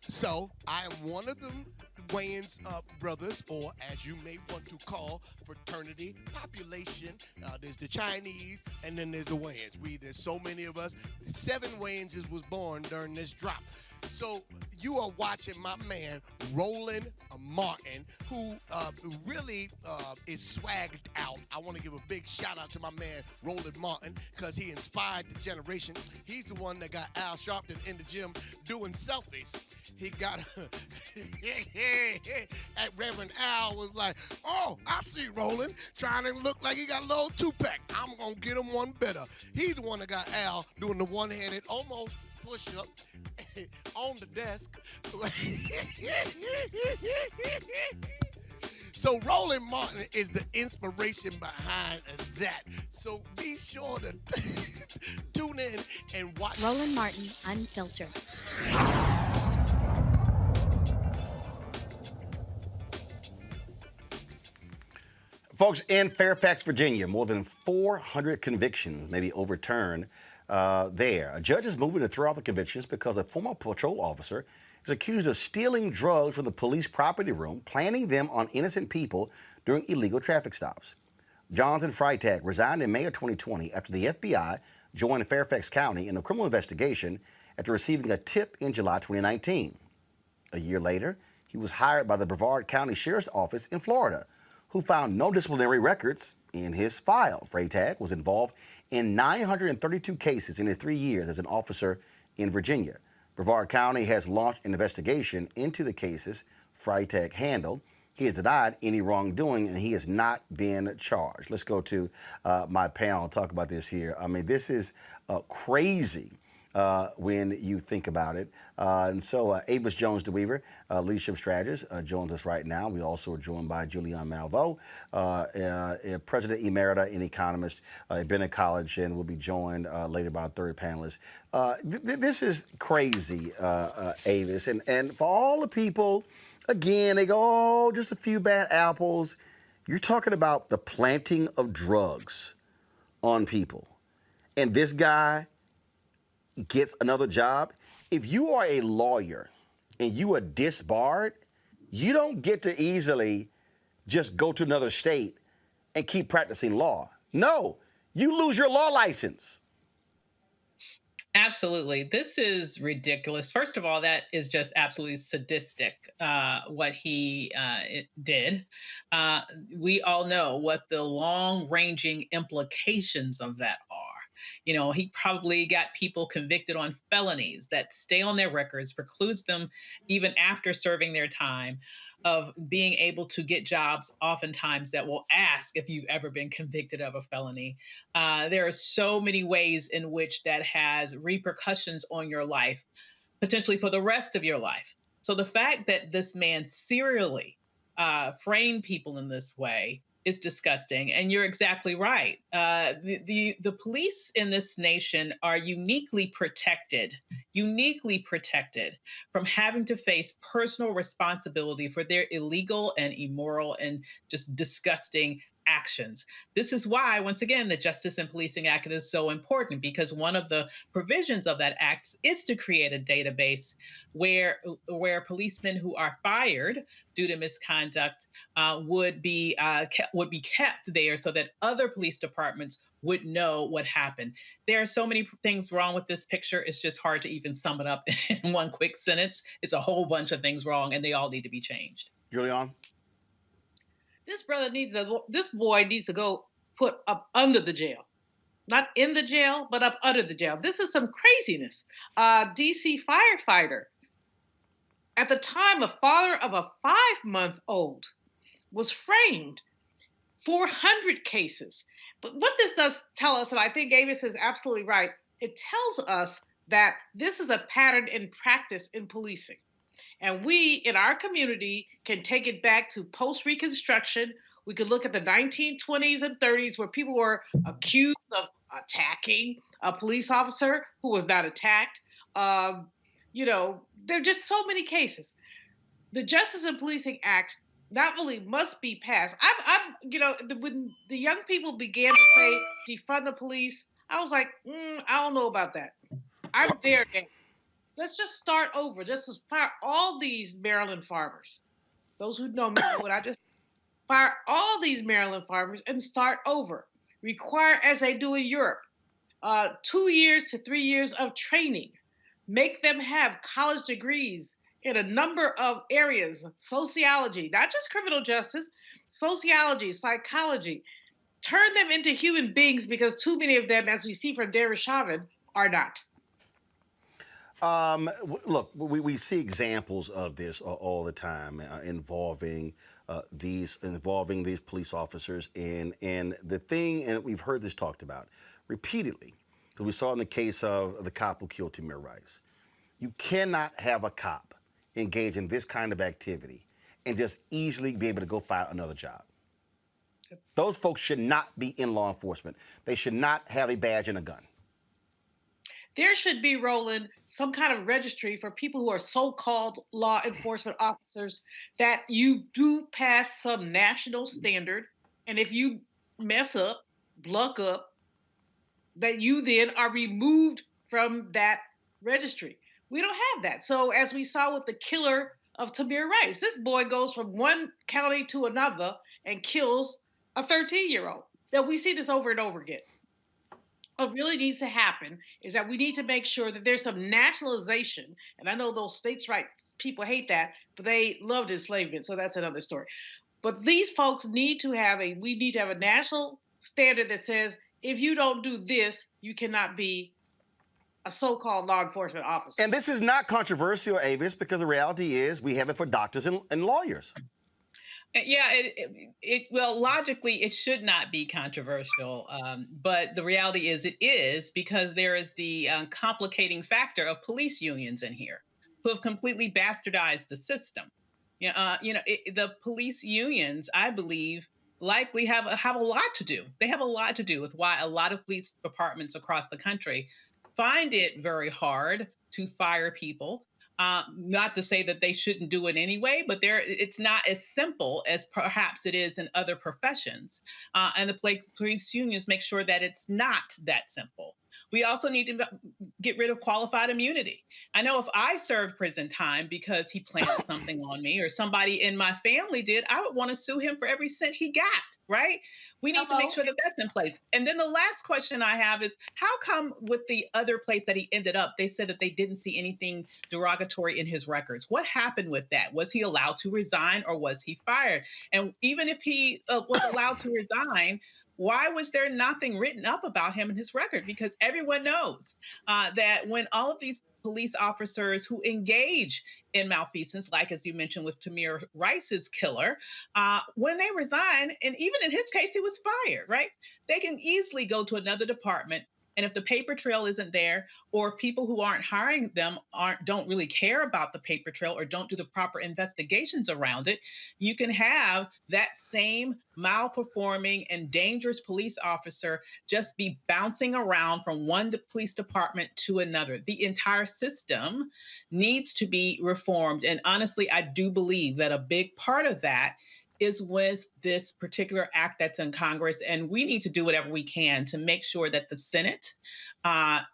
Speaker 26: So I am one of them Wayans brothers, or as you may want to call fraternity population. There's the Chinese, and then there's the Wayans. There's so many of us. 7 Wayanses was born during this drop. So you are watching my man Roland Martin, who really is swagged out. I want to give a big shout out to my man Roland Martin, because he inspired the generation. He's the one that got Al Sharpton in the gym doing selfies. He got at Reverend Al was like, oh, I see Roland trying to look like he got a little 2-pack. I'm going to get him one better. He's the one that got Al doing the one-handed almost push-up on the desk. So Roland Martin is the inspiration behind that. So be sure to tune in and watch.
Speaker 2: Roland Martin, Unfiltered.
Speaker 1: Folks, in Fairfax, Virginia, more than 400 convictions may be overturned there. A judge is moving to throw out the convictions because a former patrol officer is accused of stealing drugs from the police property room, planting them on innocent people during illegal traffic stops. Jonathan Freitag resigned in May of 2020 after the FBI joined Fairfax County in a criminal investigation after receiving a tip in July 2019. A year later, he was hired by the Brevard County Sheriff's Office in Florida, who found no disciplinary records in his file. Freitag was involved in 932 cases in his 3 years as an officer in Virginia. Brevard County has launched an investigation into the cases Freitag handled. He has denied any wrongdoing, and he has not been charged. Let's go to my panel and talk about this here. I mean, this is crazy. When you think about it. And so Avis Jones-DeWeaver, leadership strategist, joins us right now. We also are joined by Julianne Malveaux, president emerita and economist at Bennett College, and we'll be joined later by our third panelist. This is crazy, Avis. And for all the people, again, they go, oh, just a few bad apples. You're talking about the planting of drugs on people. And this guy gets another job. If you are a lawyer and you are disbarred, you don't get to easily just go to another state and keep practicing law. No, you lose your law license.
Speaker 3: Absolutely. This is ridiculous. First of all, that is just absolutely sadistic, what he did. We all know what the long-ranging implications of that are. You know, he probably got people convicted on felonies that stay on their records, precludes them even after serving their time of being able to get jobs oftentimes that will ask if you've ever been convicted of a felony. There are so many ways in which that has repercussions on your life, potentially for the rest of your life. So the fact that this man serially framed people in this way is disgusting. And you're exactly right. The police in this nation are uniquely protected from having to face personal responsibility for their illegal and immoral and just disgusting actions. This is why, once again, the Justice and Policing Act is so important, because one of the provisions of that act is to create a database where policemen who are fired due to misconduct would be kept there so that other police departments would know what happened. There are so many things wrong with this picture. It's just hard to even sum it up in one quick sentence. It's a whole bunch of things wrong, and they all need to be changed.
Speaker 1: Julian?
Speaker 5: This boy needs to go put up under the jail. Not in the jail, but up under the jail. This is some craziness. DC firefighter, at the time, a father of a 5-month-old was framed. 400 cases. But what this does tell us, and I think Avis is absolutely right, it tells us that this is a pattern in practice in policing. And we, in our community, can take it back to post-Reconstruction. We could look at the 1920s and 30s where people were accused of attacking a police officer who was not attacked. There are just so many cases. The Justice and Policing Act not only must be passed. When the young people began to say defund the police, I was like, I don't know about that. I'm there now. Let's just start over. Just fire all these Maryland farmers. Those who know me know what I just fire all these Maryland farmers and start over. Require, as they do in Europe, 2 years to 3 years of training. Make them have college degrees in a number of areas, sociology, not just criminal justice, sociology, psychology. Turn them into human beings, because too many of them, as we see from Derek Chauvin, are not.
Speaker 1: Look, we see examples of this all the time involving these police officers, and the thing, and we've heard this talked about repeatedly, because we saw in the case of the cop who killed Tamir Rice. You cannot have a cop engage in this kind of activity and just easily be able to go find another job. Those folks should not be in law enforcement. They should not have a badge and a gun.
Speaker 5: There should be, Roland, some kind of registry for people who are so-called law enforcement officers, that you do pass some national standard, and if you mess up, bluck up, that you then are removed from that registry. We don't have that. So as we saw with the killer of Tamir Rice, this boy goes from one county to another and kills a 13-year-old. Now, we see this over and over again. What really needs to happen is that we need to make sure that there's some nationalization. And I know those states' rights people hate that, but they loved enslavement, so that's another story. But these folks need to have a national standard that says, if you don't do this, you cannot be a so-called law enforcement officer.
Speaker 1: And this is not controversial, Avis, because the reality is we have it for doctors and lawyers.
Speaker 3: Yeah, well, logically, it should not be controversial, but the reality is it is, because there is the complicating factor of police unions in here who have completely bastardized the system. The police unions, I believe, likely have a lot to do. They have a lot to do with why a lot of police departments across the country find it very hard to fire people Not to say that they shouldn't do it anyway, but it's not as simple as perhaps it is in other professions. And the police unions make sure that it's not that simple. We also need to get rid of qualified immunity. I know if I served prison time because he planted something on me or somebody in my family did, I would want to sue him for every cent he got, right? We need to make sure that that's in place. And then the last question I have is, how come with the other place that he ended up, they said that they didn't see anything derogatory in his records? What happened with that? Was he allowed to resign or was he fired? And even if he was allowed to resign, why was there nothing written up about him in his record? Because everyone knows that when all of these police officers who engage in malfeasance, like as you mentioned with Tamir Rice's killer, when they resign, and even in his case, he was fired, right? They can easily go to another department. And if the paper trail isn't there, or if people who aren't hiring them don't really care about the paper trail or don't do the proper investigations around it, you can have that same malperforming and dangerous police officer just be bouncing around from one police department to another. The entire system needs to be reformed. And honestly, I do believe that a big part of that is with this particular act that's in Congress. And we need to do whatever we can to make sure that the Senate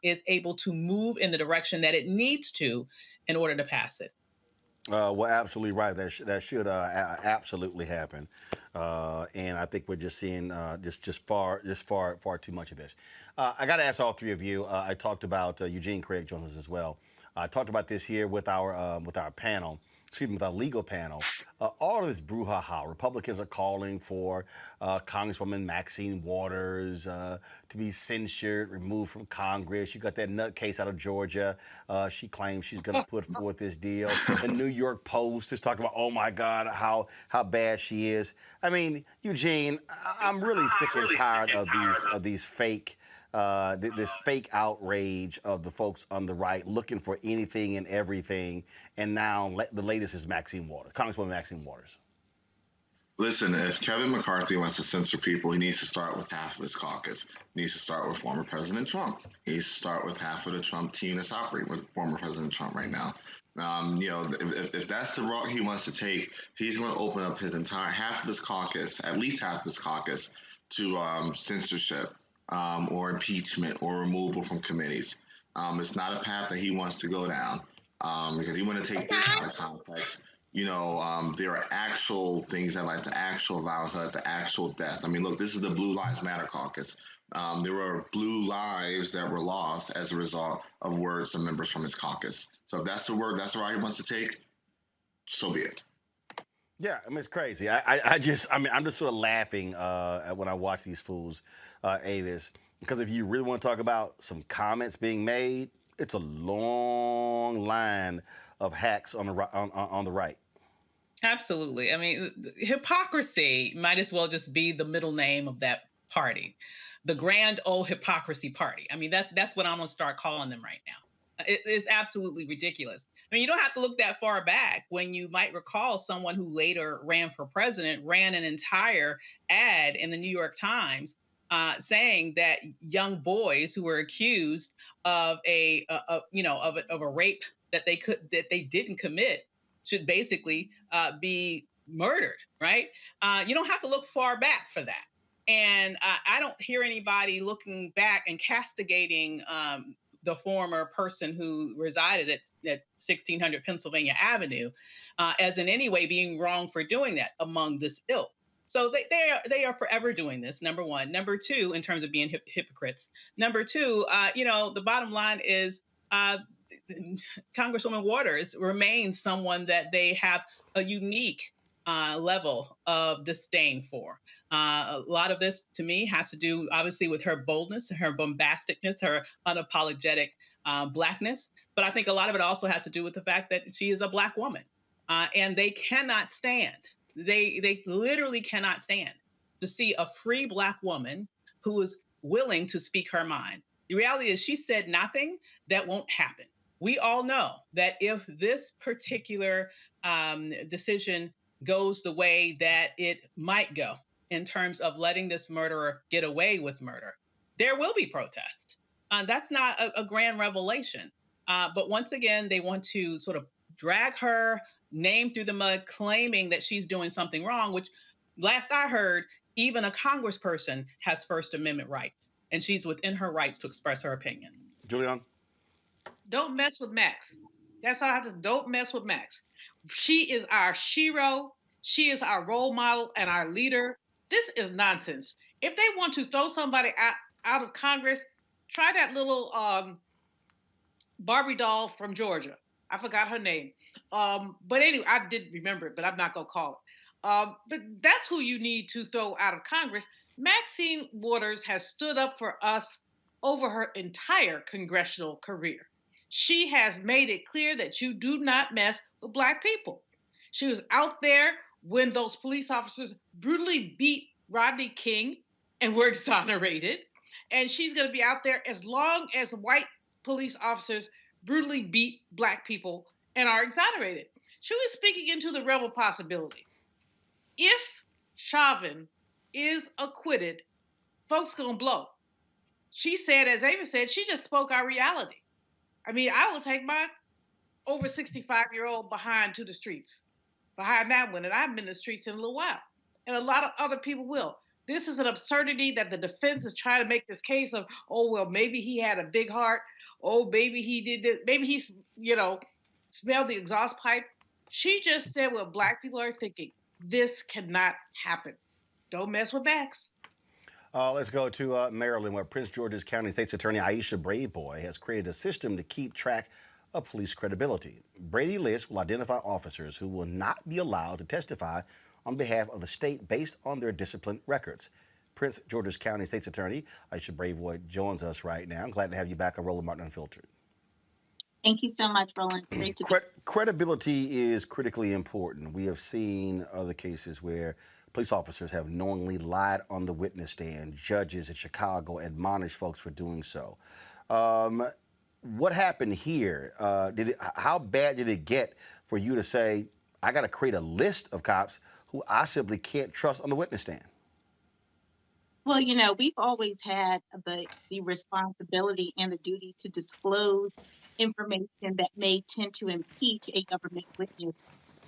Speaker 3: is able to move in the direction that it needs to in order to pass it.
Speaker 1: Well, absolutely right. That should absolutely happen. And I think we're just seeing just far too much of this. I got to ask all three of you. I talked about Eugene Craig joins us as well. I talked about this here with our panel. Excuse me, with our legal panel, all of this brouhaha. Republicans are calling for Congresswoman Maxine Waters to be censured, removed from Congress. You got that nutcase out of Georgia. She claims she's going to put forth this deal. The New York Post is talking about, oh my God, how bad she is. I mean, Eugene, I'm really sick and tired of these fake. This fake outrage of the folks on the right looking for anything and everything. And now the latest is Maxine Waters, Congresswoman Maxine Waters.
Speaker 4: Listen, if Kevin McCarthy wants to censor people, he needs to start with half of his caucus. He needs to start with former President Trump. He needs to start with half of the Trump team that's operating with former President Trump right now. If that's the route he wants to take, he's going to open up his entire half of his caucus, at least half of his caucus, to censorship. Or impeachment or removal from committees. It's not a path that he wants to go down because he want to take this out of context. There are actual things that like the actual violence, like the actual death. I mean, look, this is the Blue Lives Matter caucus. There were blue lives that were lost as a result of words of members from his caucus. So if that's the route he wants to take, so be it.
Speaker 1: Yeah, I mean, it's crazy. I'm just sort of laughing when I watch these fools, Avis, because if you really want to talk about some comments being made, it's a long line of hacks on the right.
Speaker 3: Absolutely. I mean, hypocrisy might as well just be the middle name of that party, the grand old hypocrisy party. I mean, that's what I'm going to start calling them right now. It is absolutely ridiculous. I mean, you don't have to look that far back when you might recall someone who later ran for president, ran an entire ad in the New York Times saying that young boys who were accused of a rape that they didn't commit should basically be murdered, right? You don't have to look far back for that. And I don't hear anybody looking back and castigating the former person who resided at 1600 Pennsylvania Avenue as in any way being wrong for doing that among this ilk. So they are forever doing this, number one. Number two, in terms of being hypocrites. Number two, the bottom line is Congresswoman Waters remains someone that they have a unique level of disdain for. A lot of this, to me, has to do, obviously, with her boldness, her bombasticness, her unapologetic Blackness. But I think a lot of it also has to do with the fact that she is a Black woman. And they cannot stand, they literally cannot stand to see a free Black woman who is willing to speak her mind. The reality is she said nothing that won't happen. We all know that if this particular decision goes the way that it might go in terms of letting this murderer get away with murder, there will be protest. That's not a grand revelation. But once again, they want to sort of drag her name through the mud, claiming that she's doing something wrong, which last I heard, even a congressperson has First Amendment rights, and she's within her rights to express her opinion.
Speaker 1: Julian?
Speaker 5: Don't mess with Max. That's all I have to. Don't mess with Max. She is our shero. She is our role model and our leader. This is nonsense. If they want to throw somebody out of Congress, try that little Barbie doll from Georgia. I forgot her name. But anyway, I did remember it, but I'm not going to call it. But that's who you need to throw out of Congress. Maxine Waters has stood up for us over her entire congressional career. She has made it clear that you do not mess with Black people. She was out there when those police officers brutally beat Rodney King and were exonerated. And she's going to be out there as long as white police officers brutally beat Black people and are exonerated. She was speaking into the realm of possibility. If Chauvin is acquitted, folks gonna blow. She said, as Ava said, she just spoke our reality. I mean, I will take my over 65-year-old behind to the streets, behind that one, and I haven't been in the streets in a little while. And a lot of other people will. This is an absurdity that the defense is trying to make this case of, oh, well, maybe he had a big heart. Oh, maybe he did this. Maybe he, smelled the exhaust pipe. She just said what Black people are thinking. This cannot happen. Don't mess with Max.
Speaker 1: Let's go to Maryland, where Prince George's County State's Attorney Aisha Braveboy has created a system to keep track of police credibility. Brady List will identify officers who will not be allowed to testify on behalf of the state based on their discipline records. Prince George's County State's Attorney Aisha Braveboy joins us right now. I'm glad to have you back on Roland Martin Unfiltered.
Speaker 6: Thank you so much, Roland. Great to be.
Speaker 1: Credibility is critically important. We have seen other cases where police officers have knowingly lied on the witness stand. Judges in Chicago admonish folks for doing so. What happened here? How bad did it get for you to say, I got to create a list of cops who I simply can't trust on the witness stand?
Speaker 6: Well, we've always had the responsibility and the duty to disclose information that may tend to impeach a government witness.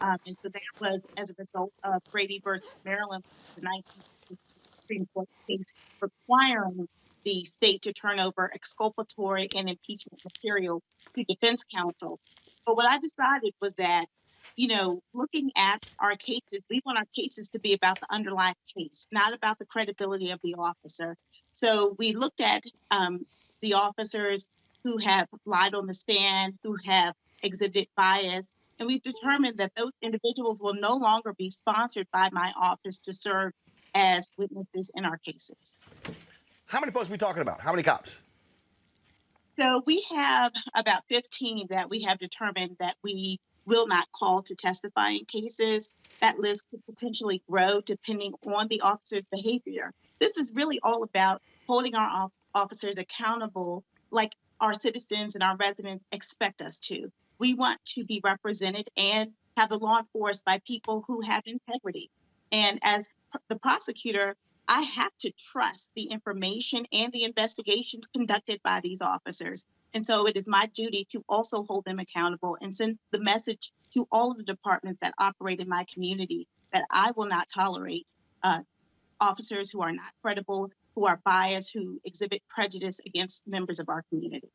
Speaker 6: And so that was as a result of Brady versus Maryland, the 1960 Supreme Court case requiring the state to turn over exculpatory and impeachment material to defense counsel. But what I decided was that, looking at our cases, we want our cases to be about the underlying case, not about the credibility of the officer. So we looked at the officers who have lied on the stand, who have exhibited bias, and we've determined that those individuals will no longer be sponsored by my office to serve as witnesses in our cases.
Speaker 1: How many folks are we talking about? How many cops?
Speaker 6: So we have about 15 that we have determined that we will not call to testify in cases. That list could potentially grow depending on the officer's behavior. This is really all about holding our officers accountable like our citizens and our residents expect us to. We want to be represented and have the law enforced by people who have integrity. And as the prosecutor, I have to trust the information and the investigations conducted by these officers. And so it is my duty to also hold them accountable and send the message to all of the departments that operate in my community that I will not tolerate officers who are not credible, who are biased, who exhibit prejudice against members of our community.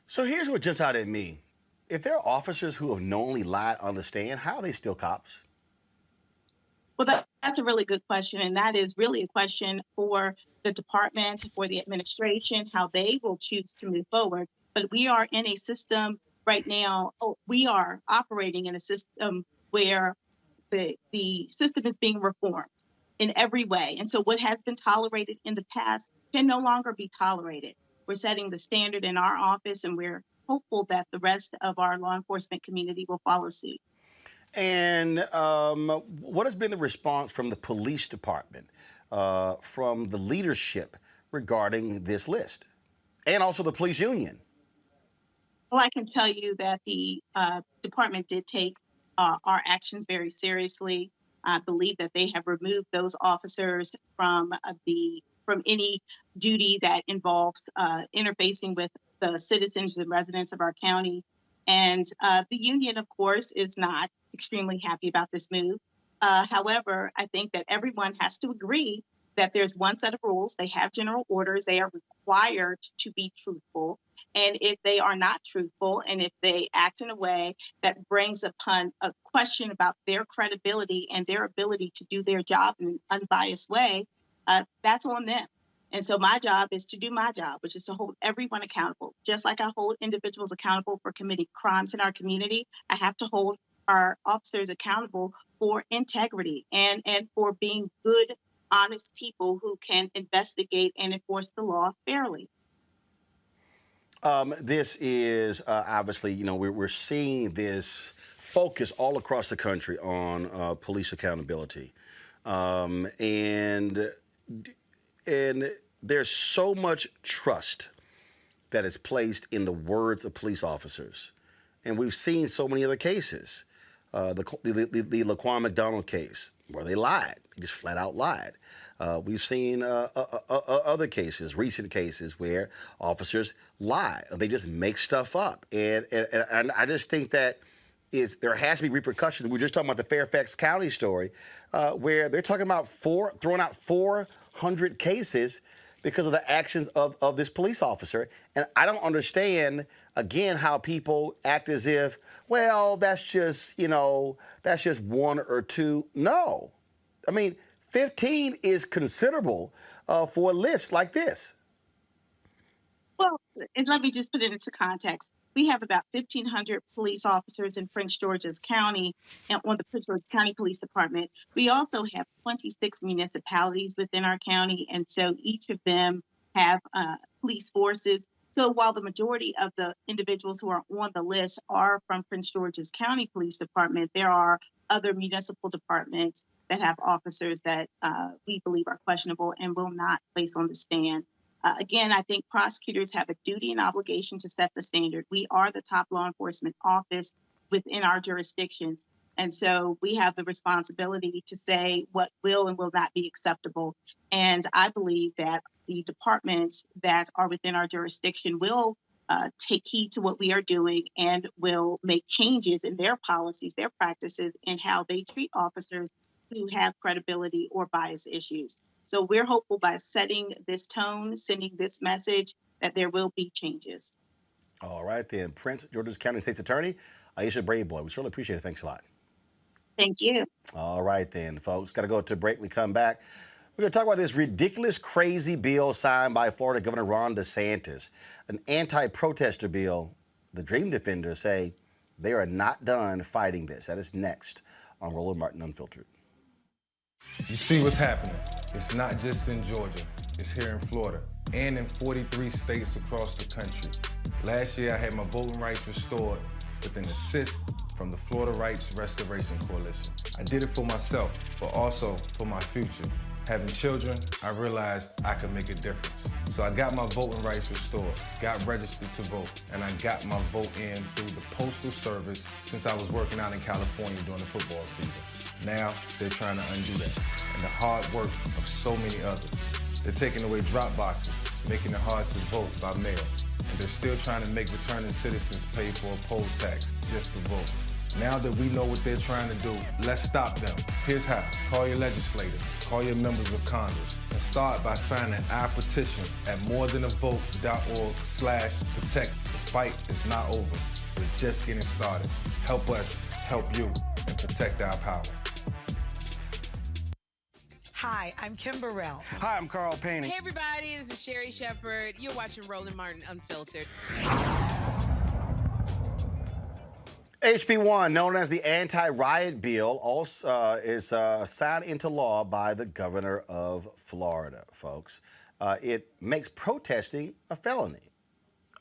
Speaker 1: So here's what jumps out at me. If there are officers who have knowingly lied on the stand, how are they still cops?
Speaker 6: Well, that's a really good question. And that is really a question for the department, for the administration, how they will choose to move forward. But we are in a system right now, we are operating in a system where the system is being reformed in every way. And so what has been tolerated in the past can no longer be tolerated. We're setting the standard in our office, and we're hopeful that the rest of our law enforcement community will follow suit.
Speaker 1: And what has been the response from the police department, from the leadership regarding this list, and also the police union?
Speaker 6: Well, I can tell you that the department did take our actions very seriously. I believe that they have removed those officers from any duty that involves interfacing with the citizens and residents of our county. And the union, of course, is not extremely happy about this move. However, I think that everyone has to agree that there's one set of rules. They have general orders. They are required to be truthful. And if they are not truthful, and if they act in a way that brings upon a question about their credibility and their ability to do their job in an unbiased way, that's on them. And so my job is to do my job, which is to hold everyone accountable. Just like I hold individuals accountable for committing crimes in our community, I have to hold our officers accountable for integrity and for being good, honest people who can investigate and enforce the law fairly.
Speaker 1: This is obviously, you know, we're seeing this focus all across the country on police accountability. And there's so much trust that is placed in the words of police officers. And we've seen so many other cases. The Laquan McDonald case, where they lied. They just flat out lied. We've seen other cases, recent cases, where officers lie. They just make stuff up. And I just think that there has to be repercussions. We were just talking about the Fairfax County story, where they're talking about throwing out 400 cases because of the actions of this police officer. And I don't understand, again, how people act as if, well, that's just, you know, that's just one or two. No. I mean, 15 is considerable for a list like this.
Speaker 6: Well, and let me just put it into context. We have about 1,500 police officers in Prince George's County and on the Prince George's County Police Department. We also have 26 municipalities within our county, and so each of them have police forces. So while the majority of the individuals who are on the list are from Prince George's County Police Department, there are other municipal departments that have officers that we believe are questionable and will not place on the stand. Again, I think prosecutors have a duty and obligation to set the standard. We are the top law enforcement office within our jurisdictions. And so we have the responsibility to say what will and will not be acceptable. And I believe that the departments that are within our jurisdiction will take heed to what we are doing and will make changes in their policies, their practices, and how they treat officers who have credibility or bias issues. So we're hopeful by setting this tone, sending this message, that there will be changes.
Speaker 1: All right, then. Prince George's County State's Attorney, Aisha Braveboy. We certainly appreciate it. Thanks a lot.
Speaker 6: Thank you.
Speaker 1: All right, then, folks. Got to go to break. We come back. We're going to talk about this ridiculous, crazy bill signed by Florida Governor Ron DeSantis, an anti-protester bill. The Dream Defenders say they are not done fighting this. That is next on Roland Martin Unfiltered.
Speaker 8: You see what's happening. It's not just in Georgia. It's here in Florida and in 43 states across the country. Last year, I had my voting rights restored with an assist from the Florida Rights Restoration Coalition. I did it for myself, but also for my future. Having children, I realized I could make a difference. So I got my voting rights restored, got registered to vote, and I got my vote in through the Postal Service since I was working out in California during the football season. Now, they're trying to undo that, and the hard work of so many others. They're taking away drop boxes, making it hard to vote by mail, and they're still trying to make returning citizens pay for a poll tax just to vote. Now that we know what they're trying to do, let's stop them. Here's how. Call your legislators, call your members of Congress, and start by signing our petition at morethanavote.org/protect. The fight is not over. We're just getting started. Help us help you and protect our power.
Speaker 9: Hi, I'm Kim Burrell.
Speaker 10: Hi, I'm Carl Payne.
Speaker 11: Hey, everybody, this is Sherry Shepherd. You're watching Roland Martin Unfiltered.
Speaker 1: HB1, known as the anti-riot bill, also is signed into law by the governor of Florida, folks. It makes protesting a felony.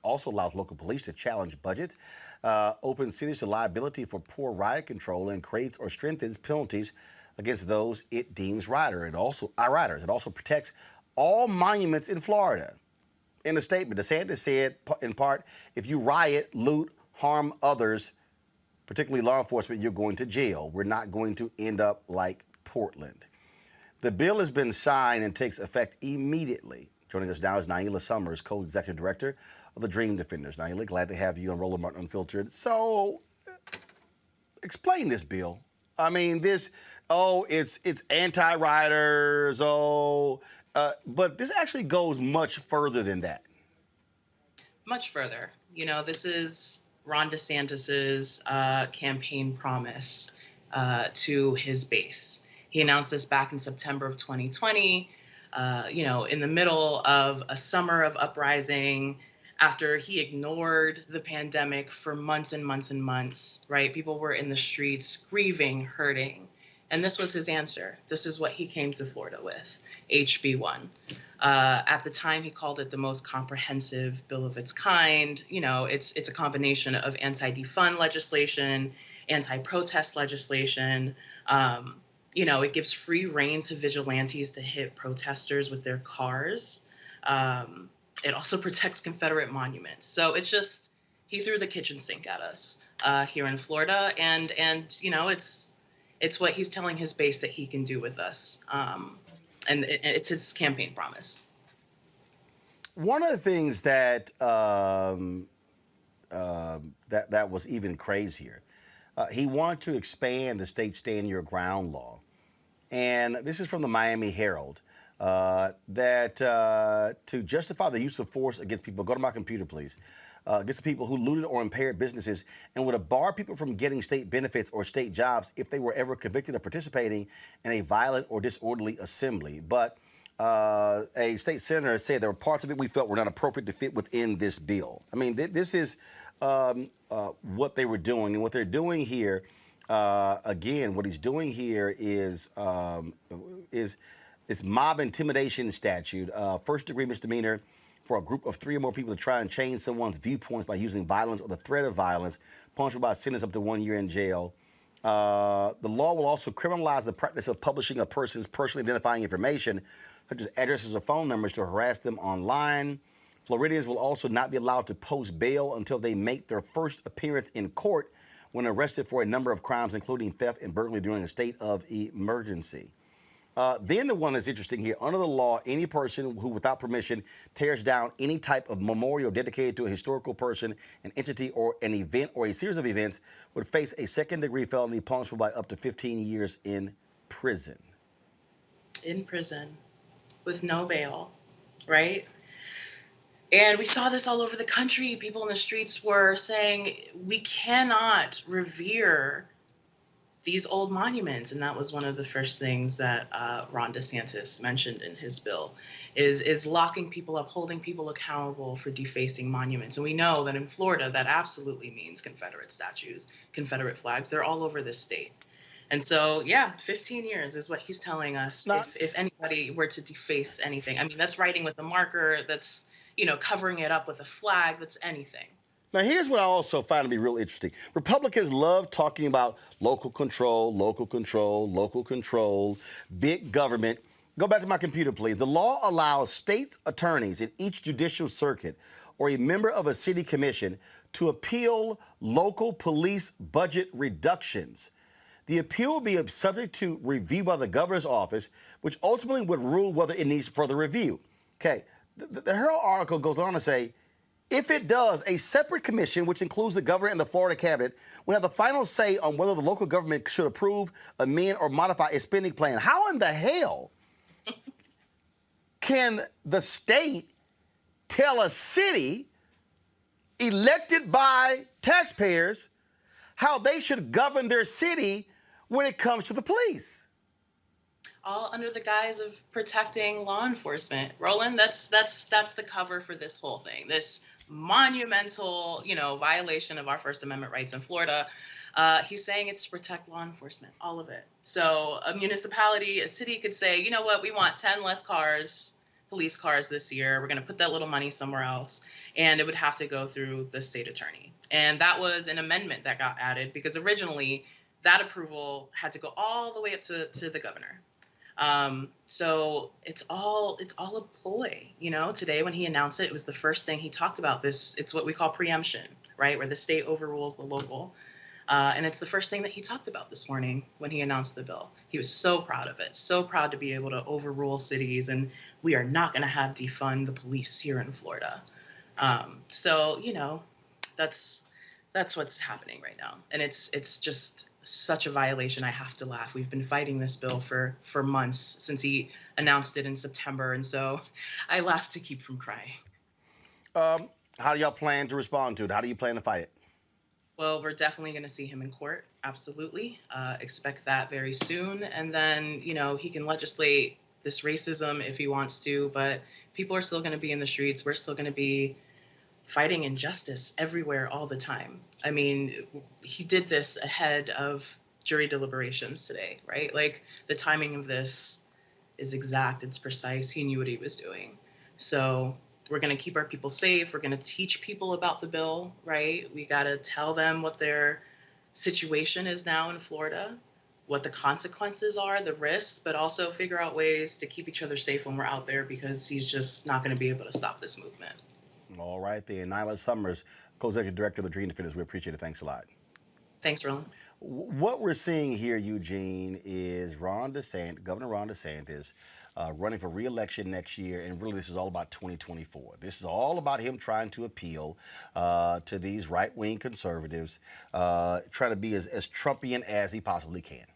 Speaker 1: Also allows local police to challenge budgets, opens cities to liability for poor riot control, and creates or strengthens penalties against those it deems rioters. It also protects all monuments in Florida. In a statement, DeSantis said, in part, if you riot, loot, harm others, particularly law enforcement, you're going to jail. We're not going to end up like Portland. The bill has been signed and takes effect immediately. Joining us now is Naila Summers, co-executive director of the Dream Defenders. Now, glad to have you on Roland Martin Unfiltered. So, explain this bill. I mean, it's anti-rioters, but this actually goes much further than that.
Speaker 7: Much further. This is Ron DeSantis's campaign promise to his base. He announced this back in September of 2020, in the middle of a summer of uprising, after he ignored the pandemic for months and months and months, right? People were in the streets grieving, hurting. And this was his answer. This is what he came to Florida with, HB1. At the time, he called it the most comprehensive bill of its kind. It's a combination of anti-defund legislation, anti-protest legislation. It gives free rein to vigilantes to hit protesters with their cars. It also protects Confederate monuments. So he threw the kitchen sink at us here in Florida. And it's what he's telling his base that he can do with us. And it's his campaign promise.
Speaker 1: One of the things that that was even crazier, he wanted to expand the state stand your ground law. And this is from the Miami Herald, that to justify the use of force against people, go to my computer, please, against the people who looted or impaired businesses and would have barred people from getting state benefits or state jobs if they were ever convicted of participating in a violent or disorderly assembly. But a state senator said there were parts of it we felt were not appropriate to fit within this bill. I mean, this is what they were doing. And what they're doing here, again, what he's doing here is mob intimidation statute, first-degree misdemeanor for a group of 3 or more people to try and change someone's viewpoints by using violence or the threat of violence, punishable by a sentence up to 1 year in jail. The law will also criminalize the practice of publishing a person's personally identifying information, such as addresses or phone numbers, to harass them online. Floridians will also not be allowed to post bail until they make their first appearance in court when arrested for a number of crimes, including theft and burglary during a state of emergency. Then the one that's interesting here, under the law, any person who without permission tears down any type of memorial dedicated to a historical person, an entity, or an event or a series of events would face a second-degree felony punishable by up to 15 years in prison.
Speaker 7: In prison with no bail, right? And we saw this all over the country. People in the streets were saying, we cannot revere these old monuments. And that was one of the first things that Ron DeSantis mentioned in his bill, is locking people up, holding people accountable for defacing monuments. And we know that in Florida, that absolutely means Confederate statues, Confederate flags. They're all over this state. And so, 15 years is what he's telling us. If anybody were to deface anything, I mean, that's writing with a marker, that's, covering it up with a flag, that's anything.
Speaker 1: Now, here's what I also find to be real interesting. Republicans love talking about local control, big government. Go back to my computer, please. The law allows states' attorneys in each judicial circuit or a member of a city commission to appeal local police budget reductions. The appeal will be subject to review by the governor's office, which ultimately would rule whether it needs further review. Okay, the Herald article goes on to say, if it does, a separate commission, which includes the governor and the Florida cabinet, will have the final say on whether the local government should approve, amend, or modify its spending plan. How in the hell can the state tell a city elected by taxpayers how they should govern their city when it comes to the police?
Speaker 7: All under the guise of protecting law enforcement. Roland, that's the cover for this whole thing. This monumental, violation of our First Amendment rights in Florida. He's saying it's to protect law enforcement, all of it. So a municipality, a city could say, you know what, we want 10 less cars, police cars this year. We're going to put that little money somewhere else. And it would have to go through the state attorney. And that was an amendment that got added because originally that approval had to go all the way up to the governor. So it's all a ploy, today when he announced it, it was the first thing he talked about it's what we call preemption, right? Where the state overrules the local. And it's the first thing that he talked about this morning when he announced the bill. He was so proud of it, so proud to be able to overrule cities. And we are not going to have defund the police here in Florida. So, that's what's happening right now. And it's just such a violation. I have to laugh. We've been fighting this bill for months since he announced it in September. And so I laugh to keep from crying.
Speaker 1: How do y'all plan to respond to it? How do you plan to fight it?
Speaker 7: Well, we're definitely going to see him in court. Absolutely. Expect that very soon. And then, he can legislate this racism if he wants to, but people are still going to be in the streets. We're still going to be fighting injustice everywhere all the time. I mean, he did this ahead of jury deliberations today, right? Like, the timing of this is exact. It's precise. He knew what he was doing. So we're going to keep our people safe. We're going to teach people about the bill, right? We got to tell them what their situation is now in Florida, what the consequences are, the risks, but also figure out ways to keep each other safe when we're out there, because he's just not going to be able to stop this movement.
Speaker 1: All right, then. Nyla Summers, Co-Executive Director of the Dream Defenders. We appreciate it. Thanks a lot.
Speaker 7: Thanks, Roland.
Speaker 1: What we're seeing here, Eugene, is Governor Ron DeSantis running for re-election next year, and really this is all about 2024. This is all about him trying to appeal to these right-wing conservatives, trying to be as Trumpian as he possibly can.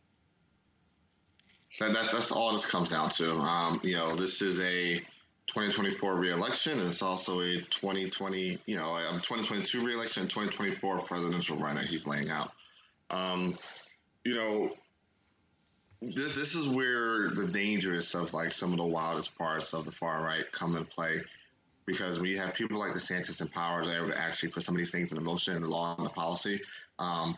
Speaker 4: That's all this comes down to. This is a 2024 re-election, and it's also a 2022 re-election and 2024 presidential run that he's laying out. This is where the dangerous of like some of the wildest parts of the far right come into play, because when you have people like DeSantis in power, they're able to actually put some of these things into motion, in the law and the policy.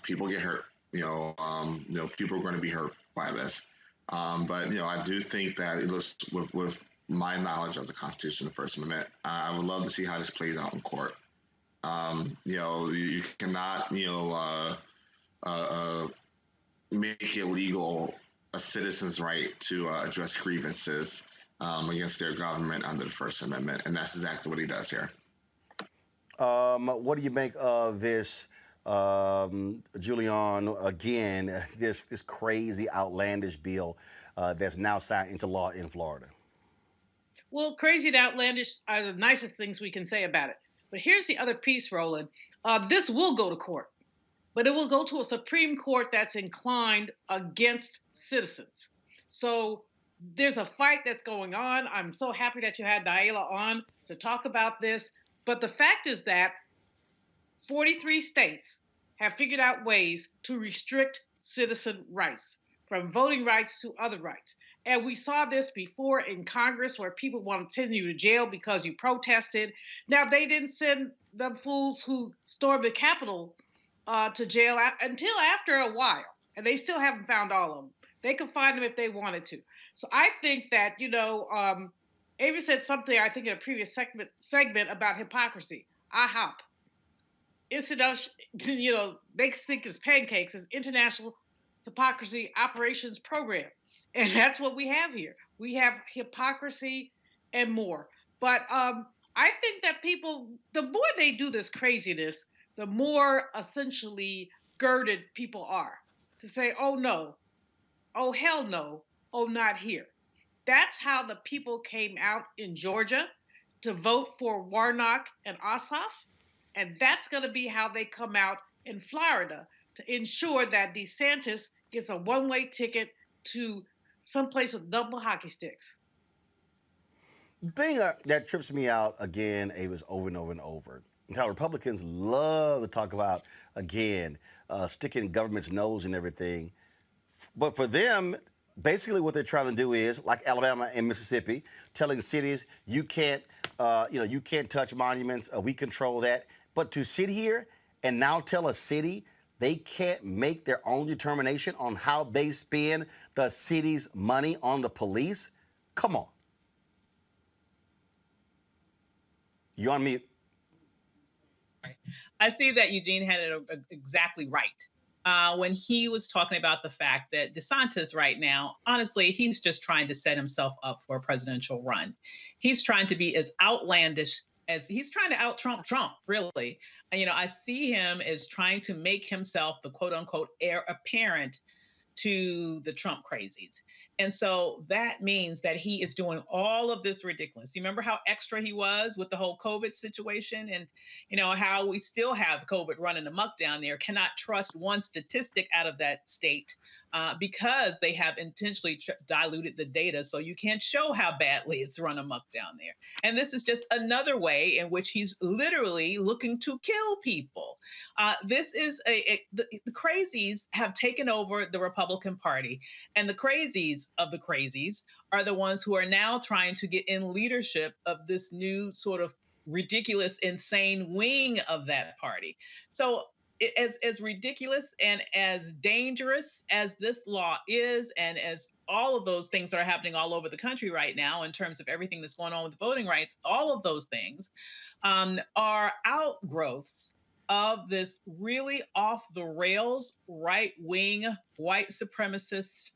Speaker 4: People get hurt. People are going to be hurt by this. But I do think that it looks with my knowledge of the Constitution, the First Amendment, I would love to see how this plays out in court. You cannot, make illegal a citizen's right to address grievances against their government under the First Amendment, and that's exactly what he does here.
Speaker 1: What do you make of this, Julian? Again, this crazy, outlandish bill that's now signed into law in Florida?
Speaker 5: Well, crazy and outlandish are the nicest things we can say about it. But here's the other piece, Roland. This will go to court, but it will go to a Supreme Court that's inclined against citizens. So there's a fight that's going on. I'm so happy that you had Naila on to talk about this. But the fact is that 43 states have figured out ways to restrict citizen rights, from voting rights to other rights. And we saw this before in Congress, where people want to send you to jail because you protested. Now, they didn't send the fools who stormed the Capitol to jail until after a while, and they still haven't found all of them. They could find them if they wanted to. So I think that, Ava said something, I think, in a previous segment about hypocrisy. IHOP. They think it's pancakes. It's International Hypocrisy Operations Program. And that's what we have here. We have hypocrisy and more. But I think that people, the more they do this craziness, the more essentially girded people are to say, oh no, oh hell no, oh not here. That's how the people came out in Georgia to vote for Warnock and Ossoff. And that's going to be how they come out in Florida to ensure that DeSantis gets a one-way ticket to someplace with double hockey sticks.
Speaker 1: The thing that trips me out, again, Ava's over and over and over, and how Republicans love to talk about, again, sticking government's nose and everything. But for them, basically what they're trying to do is, like Alabama and Mississippi, telling cities, you can't touch monuments, we control that. But to sit here and now tell a city they can't make their own determination on how they spend the city's money on the police? Come on. You're on mute.
Speaker 3: I see that Eugene had it exactly right. When he was talking about the fact that DeSantis right now, honestly, he's just trying to set himself up for a presidential run. He's trying to be as outlandish as he's trying to out-Trump Trump, really. I see him as trying to make himself the quote-unquote heir apparent to the Trump crazies. And so that means that he is doing all of this ridiculous. You remember how extra he was with the whole COVID situation, and how we still have COVID running amok down there. Cannot trust one statistic out of that state because they have intentionally diluted the data, so you can't show how badly it's run amok down there. And this is just another way in which he's literally looking to kill people. This is the crazies have taken over the Republican Party, and the crazies of the crazies are the ones who are now trying to get in leadership of this new sort of ridiculous, insane wing of that party. So as ridiculous and as dangerous as this law is, and as all of those things that are happening all over the country right now in terms of everything that's going on with voting rights, all of those things are outgrowths of this really off the rails, right wing, white supremacist,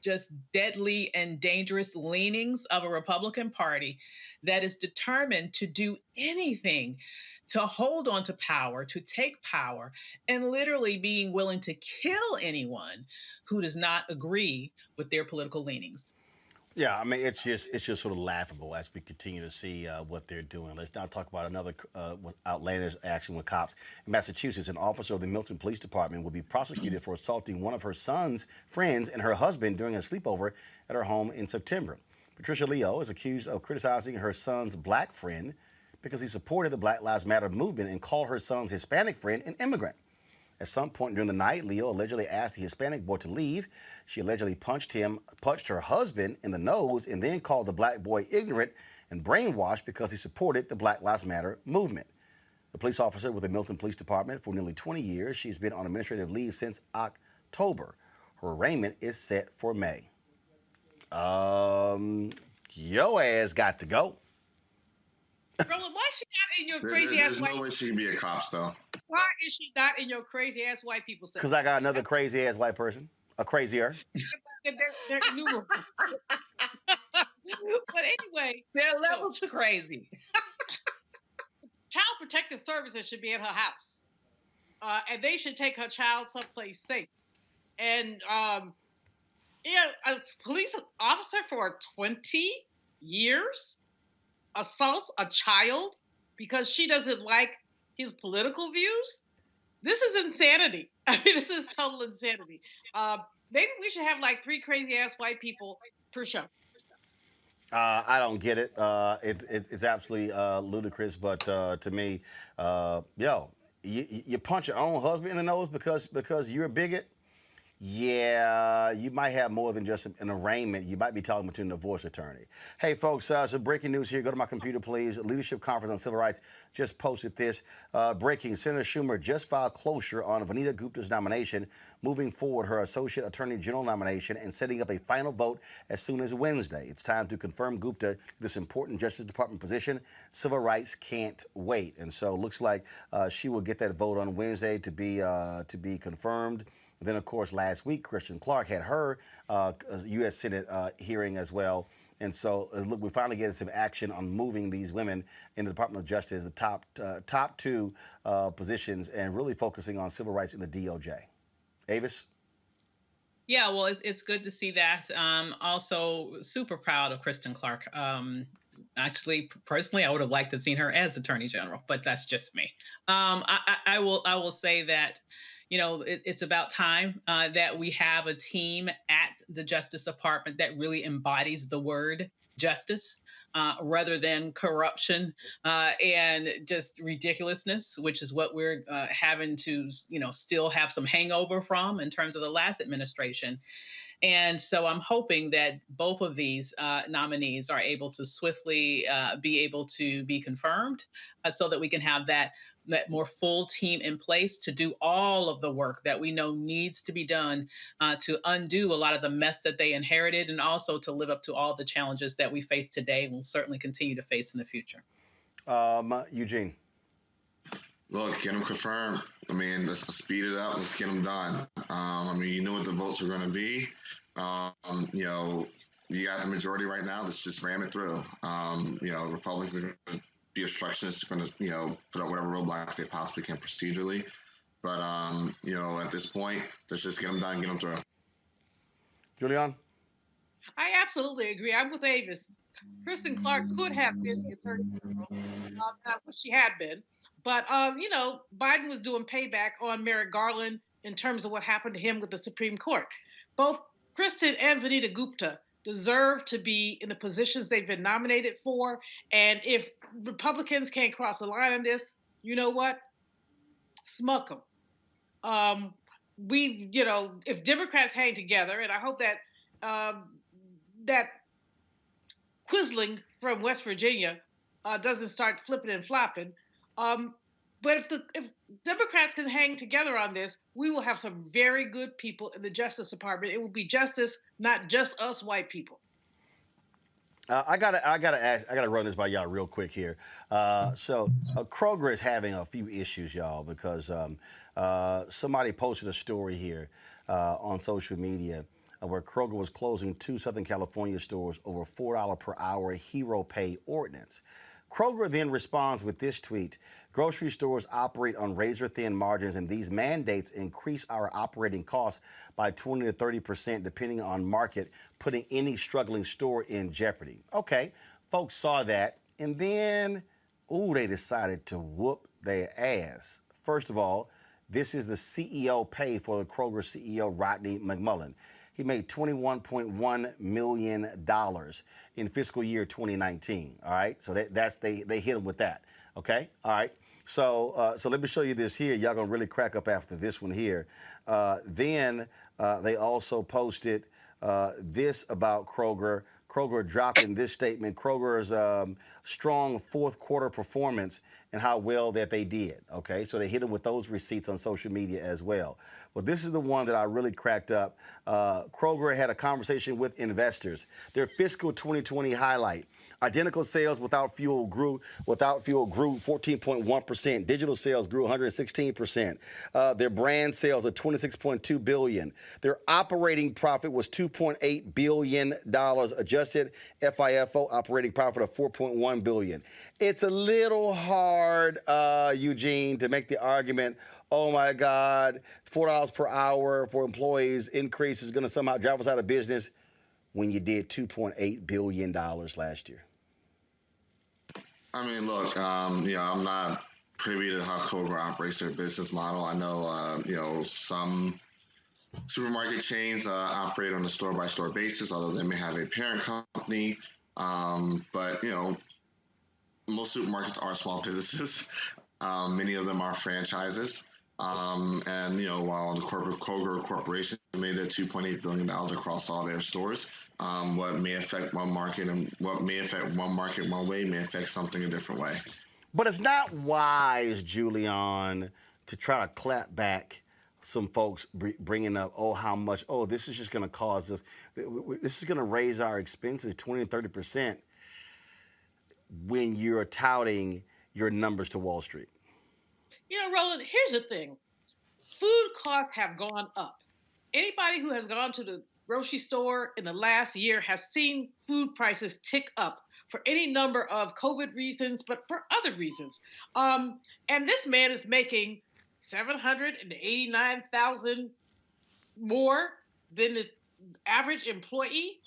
Speaker 3: just deadly and dangerous leanings of a Republican Party that is determined to do anything to hold on to power, to take power, and literally being willing to kill anyone who does not agree with their political leanings.
Speaker 1: Yeah, I mean, it's just sort of laughable as we continue to see what they're doing. Let's now talk about another outlandish action with cops. In Massachusetts, an officer of the Milton Police Department will be prosecuted for assaulting one of her son's friends and her husband during a sleepover at her home in September. Patricia Leo is accused of criticizing her son's black friend because he supported the Black Lives Matter movement and called her son's Hispanic friend an immigrant. At some point during the night, Leo allegedly asked the Hispanic boy to leave. She allegedly punched her husband in the nose, and then called the black boy ignorant and brainwashed because he supported the Black Lives Matter movement. The police officer with the Milton Police Department for nearly 20 years, she's been on administrative leave since October. Her arraignment is set for May. Your ass got to go.
Speaker 5: Roland, why is she not in your crazy ass white?
Speaker 4: There's no way she can be a cop, though.
Speaker 5: Why is she not in your crazy ass white people section?
Speaker 1: Because I got another crazy ass white person, a crazier.
Speaker 5: They're innumerable. But anyway,
Speaker 3: there are levels to crazy.
Speaker 5: Child Protective Services should be at her house, and they should take her child someplace safe. And a police officer for 20 years assaults a child because she doesn't like his political views. This is insanity. I mean, this is total insanity. Maybe we should have like 3 crazy ass white people per show.
Speaker 1: I don't get it. It's absolutely ludicrous. But to me, you punch your own husband in the nose because you're a bigot. Yeah, you might have more than just an arraignment. You might be talking to a divorce attorney. Hey, folks, some breaking news here. Go to my computer, please. Leadership Conference on Civil Rights just posted this. Breaking, Senator Schumer just filed closure on Vanita Gupta's nomination, moving forward her Associate Attorney General nomination and setting up a final vote as soon as Wednesday. It's time to confirm Gupta this important Justice Department position. Civil rights can't wait. And so it looks like she will get that vote on Wednesday to be confirmed. Then, of course, last week, Kristen Clark had her U.S. Senate hearing as well. And so, look, we're finally getting some action on moving these women in the Department of Justice, the top 2 positions, and really focusing on civil rights in the DOJ. Avis?
Speaker 3: Yeah, well, it's good to see that. Also, super proud of Kristen Clark. Actually, personally, I would have liked to have seen her as Attorney General, but that's just me. I will say that, it's about time that we have a team at the Justice Department that really embodies the word justice rather than corruption and just ridiculousness, which is what we're having to, still have some hangover from in terms of the last administration. And so I'm hoping that both of these nominees are able to swiftly be able to be confirmed so that we can have that more full team in place to do all of the work that we know needs to be done to undo a lot of the mess that they inherited, and also to live up to all the challenges that we face today and will certainly continue to face in the future.
Speaker 1: Eugene.
Speaker 4: Look, get them confirmed. I mean, let's speed it up. Let's get them done. I mean, you know what the votes are going to be. You got the majority right now. Let's just ram it through. Republicans are going to be obstructionists, going to, put up whatever roadblocks they possibly can procedurally. But, at this point, let's just get them done, get them through.
Speaker 1: Julian?
Speaker 5: I absolutely agree. I'm with Avis. Kristen Clark could have been the attorney general. I wish she had been. But, Biden was doing payback on Merrick Garland in terms of what happened to him with the Supreme Court. Both Kristen and Vanita Gupta deserve to be in the positions they've been nominated for. And if Republicans can't cross the line on this, you know what? Smuck them. If Democrats hang together, and I hope that that Quisling from West Virginia doesn't start flipping and flopping. But if Democrats can hang together on this, we will have some very good people in the Justice Department. It will be justice, not just us white people.
Speaker 1: I gotta run this by y'all real quick here. Kroger is having a few issues, y'all, because somebody posted a story here on social media where Kroger was closing 2 Southern California stores over $4 per hour hero pay ordinance. Kroger then responds with this tweet: grocery stores operate on razor-thin margins, and these mandates increase our operating costs by 20 to 30% depending on market, putting any struggling store in jeopardy. Okay, folks saw that, and then, they decided to whoop their ass. First of all, this is the CEO pay for the Kroger CEO, Rodney McMullen. He made $21.1 million in fiscal year 2019. All right, so they hit him with that. Okay, all right. So let me show you this here. Y'all gonna really crack up after this one here. Then they also posted this about Kroger. Kroger dropped in this statement Kroger's strong fourth quarter performance and how well that they did. Okay, so they hit them with those receipts on social media as well. But this is the one that I really cracked up. Kroger had a conversation with investors. Their fiscal 2020 highlight: identical sales without fuel grew 14.1%. Digital sales grew 116%. Their brand sales are $26.2 billion. Their operating profit was $2.8 billion. Adjusted FIFO operating profit of $4.1 billion. It's a little hard, Eugene, to make the argument, oh my God, $4 per hour for employees increase is going to somehow drive us out of business when you did $2.8 billion last year.
Speaker 4: I mean, look, I'm not privy to how Kroger operates their business model. I know, some supermarket chains operate on a store-by-store basis, although they may have a parent company. But most supermarkets are small businesses. Many of them are franchises. While the Kroger Corporation made that $2.8 billion across all their stores, what may affect one market one way may affect something a different way.
Speaker 1: But it's not wise, Julian, to try to clap back some folks bringing up, this is just going to cause us, this is going to raise our expenses 20 and 30% when you're touting your numbers to Wall Street.
Speaker 5: Roland, here's the thing. Food costs have gone up. Anybody who has gone to the grocery store in the last year has seen food prices tick up for any number of COVID reasons, but for other reasons. And this man is making $789,000 more than the average employee.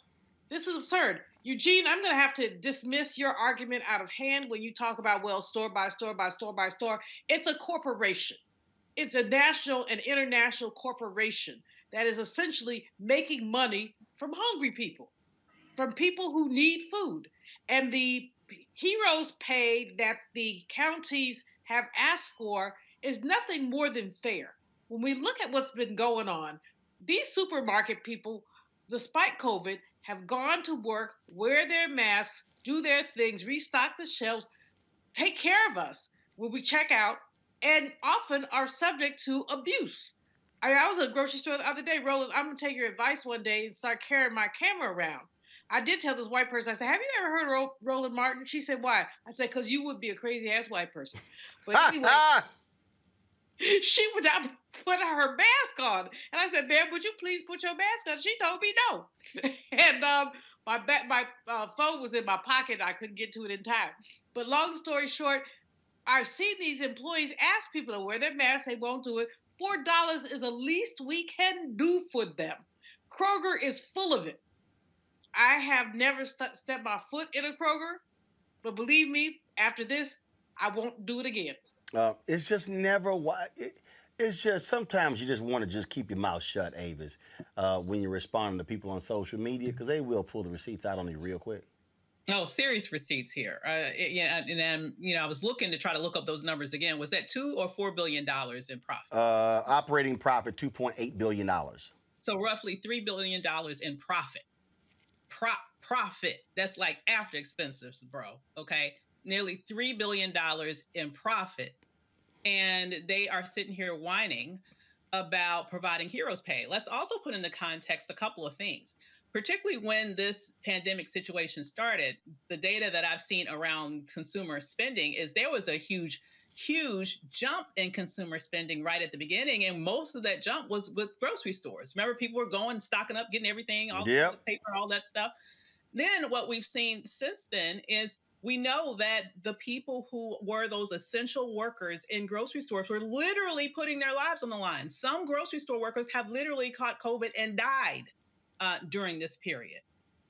Speaker 5: This is absurd. Eugene, I'm going to have to dismiss your argument out of hand when you talk about, store by store by store by store. It's a corporation. It's a national and international corporation that is essentially making money from hungry people, from people who need food. And the heroes pay that the counties have asked for is nothing more than fair. When we look at what's been going on, these supermarket people, despite COVID, have gone to work, wear their masks, do their things, restock the shelves, take care of us when we check out, and often are subject to abuse. I was at a grocery store the other day, Roland, I'm going to take your advice one day and start carrying my camera around. I did tell this white person, I said, have you ever heard of Roland Martin? She said, why? I said, because you would be a crazy-ass white person. But anyway, she would not put her mask on. And I said, ma'am, would you please put your mask on? She told me no. And my phone was in my pocket. I couldn't get to it in time. But long story short, I've seen these employees ask people to wear their masks. They won't do it. $4 is the least we can do for them. Kroger is full of it. I have never stepped my foot in a Kroger, but believe me, after this, I won't do it again.
Speaker 1: It's just never why. It's just sometimes you just want to just keep your mouth shut, Avis, when you're responding to people on social media, because they will pull the receipts out on you real quick.
Speaker 3: Oh, serious receipts here. Yeah, and then I was looking to try to look up those numbers again. Was that $2 or $4 billion in profit?
Speaker 1: Operating profit, $2.8 billion.
Speaker 3: So roughly $3 billion in profit. Profit. That's like after expenses, bro. Okay, nearly $3 billion in profit, and they are sitting here whining about providing heroes pay. Let's also put into context a couple of things. Particularly when this pandemic situation started, the data that I've seen around consumer spending is there was a huge jump in consumer spending right at the beginning. And most of that jump was with grocery stores. Remember, people were going, stocking up, getting everything, all the paper, all that stuff. Then what we've seen since then is we know that the people who were those essential workers in grocery stores were literally putting their lives on the line. Some grocery store workers have literally caught COVID and died during this period.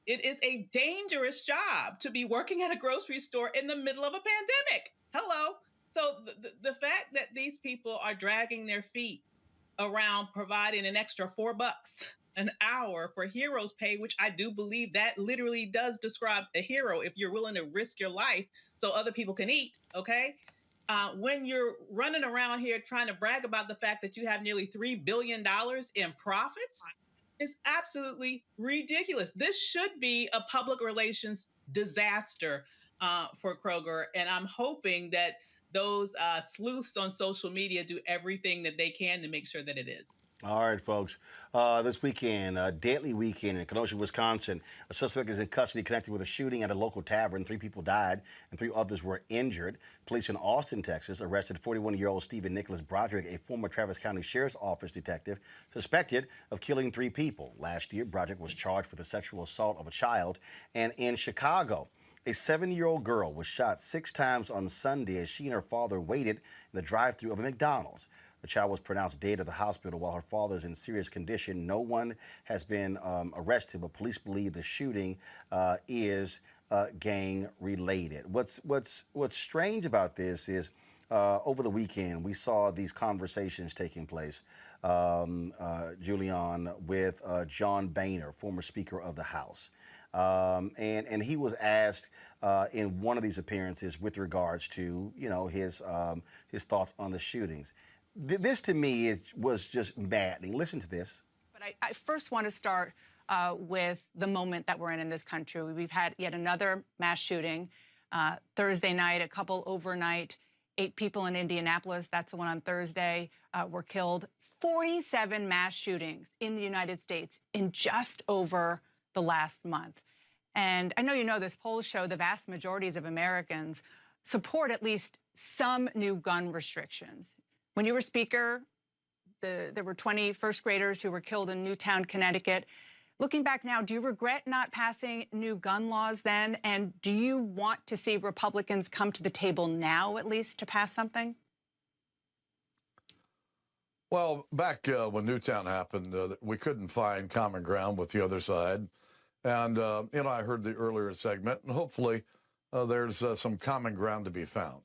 Speaker 3: It is a dangerous job to be working at a grocery store in the middle of a pandemic. Hello. So the fact that these people are dragging their feet around providing an extra $4 an hour for heroes pay, which I do believe that literally does describe a hero if you're willing to risk your life so other people can eat, okay? When you're running around here trying to brag about the fact that you have nearly $3 billion in profits, it's absolutely ridiculous. This should be a public relations disaster for Kroger, and I'm hoping that those sleuths on social media do everything that they can to make sure that it is.
Speaker 1: All right, folks. This weekend, deadly weekend in Kenosha, Wisconsin. A suspect is in custody connected with a shooting at a local tavern. 3 people died and 3 others were injured. Police in Austin, Texas, arrested 41-year-old Stephen Nicholas Broderick, a former Travis County Sheriff's Office detective, suspected of killing 3 people. Last year, Broderick was charged with the sexual assault of a child. And in Chicago, a 7-year-old girl was shot 6 times on Sunday as she and her father waited in the drive-thru of a McDonald's. The child was pronounced dead at the hospital while her father is in serious condition. No one has been arrested, but police believe the shooting is gang-related. What's strange about this is over the weekend we saw these conversations taking place, Julian, with John Boehner, former Speaker of the House. And he was asked in one of these appearances with regards to his thoughts on the shootings. This to me was just maddening. Listen to this.
Speaker 10: But I first want to start with the moment that we're in this country. We've had yet another mass shooting Thursday night, a couple overnight. 8 people in Indianapolis, that's the one on Thursday, were killed. 47 mass shootings in the United States in just over the last month. And I know you know this, polls show the vast majorities of Americans support at least some new gun restrictions. When you were Speaker, there were 20 first graders who were killed in Newtown, Connecticut. Looking back now, do you regret not passing new gun laws then? And do you want to see Republicans come to the table now, at least, to pass something?
Speaker 12: Well, back when Newtown happened, we couldn't find common ground with the other side. And, I heard the earlier segment, and hopefully there's some common ground to be found.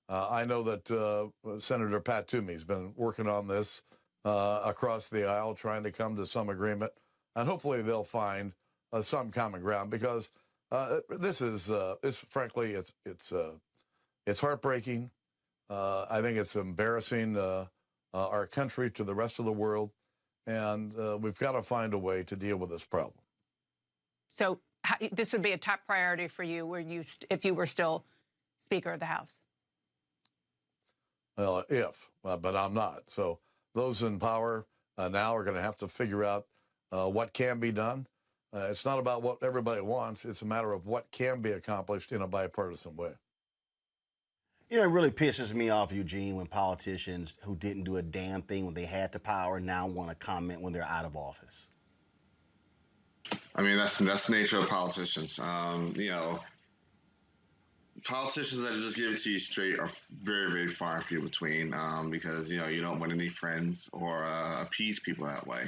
Speaker 12: I know that Senator Pat Toomey's been working on this across the aisle, trying to come to some agreement, and hopefully they'll find some common ground because this is, frankly, it's heartbreaking. I think it's embarrassing our country to the rest of the world, and we've got to find a way to deal with this problem.
Speaker 10: So this would be a top priority for you, if you were still Speaker of the House.
Speaker 12: Well, but I'm not. So those in power now are going to have to figure out what can be done. It's not about what everybody wants. It's a matter of what can be accomplished in a bipartisan way.
Speaker 1: It really pisses me off, Eugene, when politicians who didn't do a damn thing when they had the power now want to comment when they're out of office.
Speaker 4: I mean, that's the nature of politicians. Politicians that just give it to you straight are very, very far and few between because, you don't want any friends or appease people that way.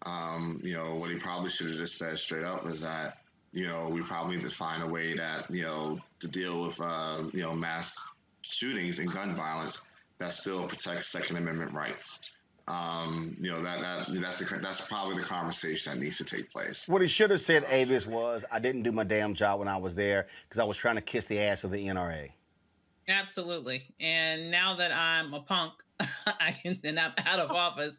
Speaker 4: What he probably should have just said straight up is that, We probably need to find a way that, to deal with, mass shootings and gun violence that still protects Second Amendment rights. That's probably the conversation that needs to take place.
Speaker 1: What he should have said, Avis, was, I didn't do my damn job when I was there because I was trying to kiss the ass of the NRA.
Speaker 3: Absolutely. And now that I'm a punk, and I'm out of office,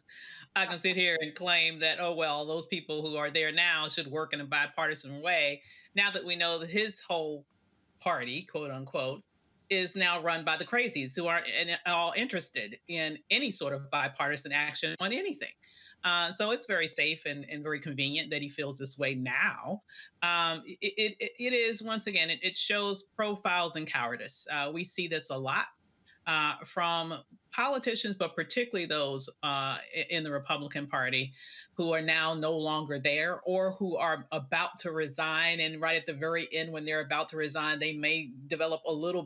Speaker 3: I can sit here and claim that, oh, well, those people who are there now should work in a bipartisan way. Now that we know that his whole party, quote unquote, is now run by the crazies who aren't at all interested in any sort of bipartisan action on anything. So it's very safe and very convenient that he feels this way now. It is, once again, it shows profiles in cowardice. We see this a lot from politicians, but particularly those in the Republican Party who are now no longer there or who are about to resign. And right at the very end, when they're about to resign, they may develop a little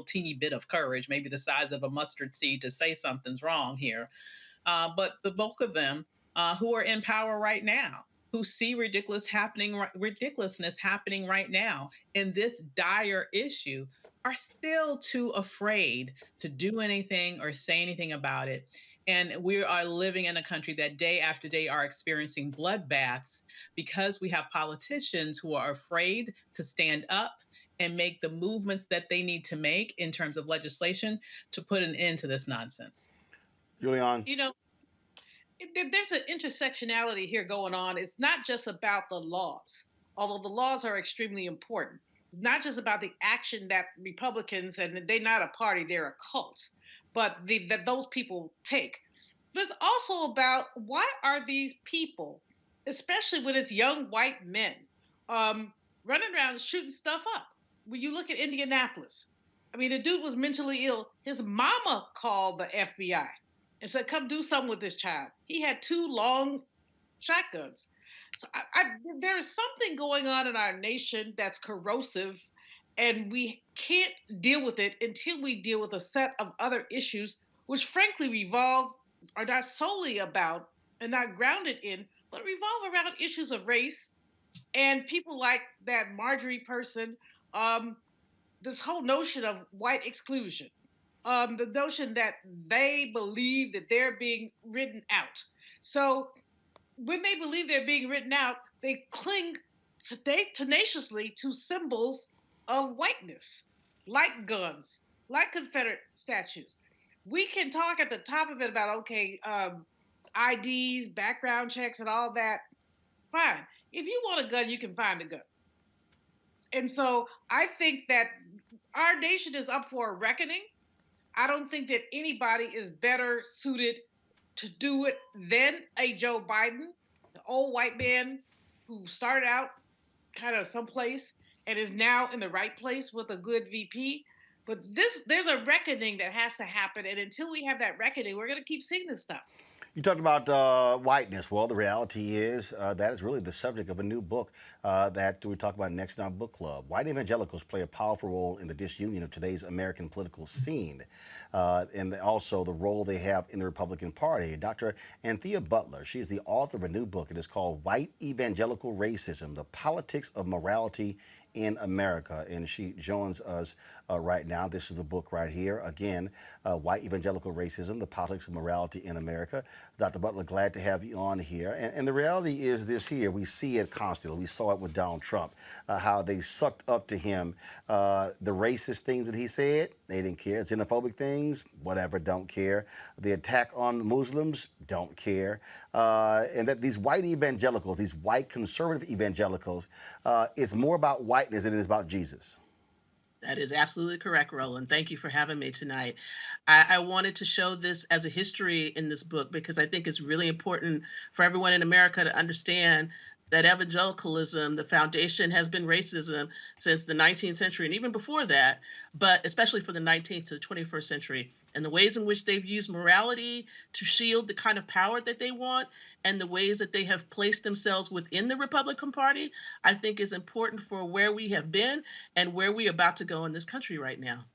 Speaker 3: teeny bit of courage, maybe the size of a mustard seed, to say something's wrong here. But the bulk of them who are in power right now, who see ridiculousness happening right now in this dire issue, are still too afraid to do anything or say anything about it. And we are living in a country that day after day are experiencing bloodbaths because we have politicians who are afraid to stand up and make the movements that they need to make in terms of legislation to put an end to this nonsense.
Speaker 1: Julian?
Speaker 5: There's an intersectionality here going on. It's not just about the laws, although the laws are extremely important. It's not just about the action that Republicans, and they're not a party, they're a cult, but that those people take. But it's also about, why are these people, especially when it's young white men, running around shooting stuff up? When you look at Indianapolis, I mean, the dude was mentally ill. His mama called the FBI and said, come do something with this child. He had 2 long shotguns. So there is something going on in our nation that's corrosive, and we can't deal with it until we deal with a set of other issues, which frankly are not solely about and not grounded in, but revolve around issues of race and people like that Marjorie person, this whole notion of white exclusion, the notion that they believe that they're being written out. So when they believe they're being written out, they cling tenaciously to symbols of whiteness, like guns, like Confederate statues. We can talk at the top of it about, IDs, background checks, and all that. Fine. If you want a gun, you can find a gun. And so I think that our nation is up for a reckoning. I don't think that anybody is better suited to do it than a Joe Biden, the old white man who started out kind of someplace and is now in the right place with a good VP. But there's a reckoning that has to happen. And until we have that reckoning, we're going to keep seeing this stuff.
Speaker 1: You talked about whiteness. Well, the reality is that is really the subject of a new book that we talk about next in our book club. White evangelicals play a powerful role in the disunion of today's American political scene, and also the role they have in the Republican Party. Dr. Anthea Butler, she's the author of a new book. It is called White Evangelical Racism, The Politics of Morality in America, and she joins us right now. This is the book right here. Again, White Evangelical Racism, The Politics of Morality in America. Dr. Butler, glad to have you on here. And the reality is this here. We see it constantly. We saw it with Donald Trump, how they sucked up to him the racist things that he said. They didn't care. Xenophobic things, whatever, don't care. The attack on Muslims, don't care. And that these white evangelicals, these white conservative evangelicals, it's more about whiteness than it is about Jesus.
Speaker 13: That is absolutely correct, Roland. Thank you for having me tonight. I wanted to show this as a history in this book because I think it's really important for everyone in America to understand that evangelicalism, the foundation, has been racism since the 19th century and even before that, but especially for the 19th to the 21st century. And the ways in which they've used morality to shield the kind of power that they want and the ways that they have placed themselves within the Republican Party, I think is important for where we have been and where we're about to go in this country right now.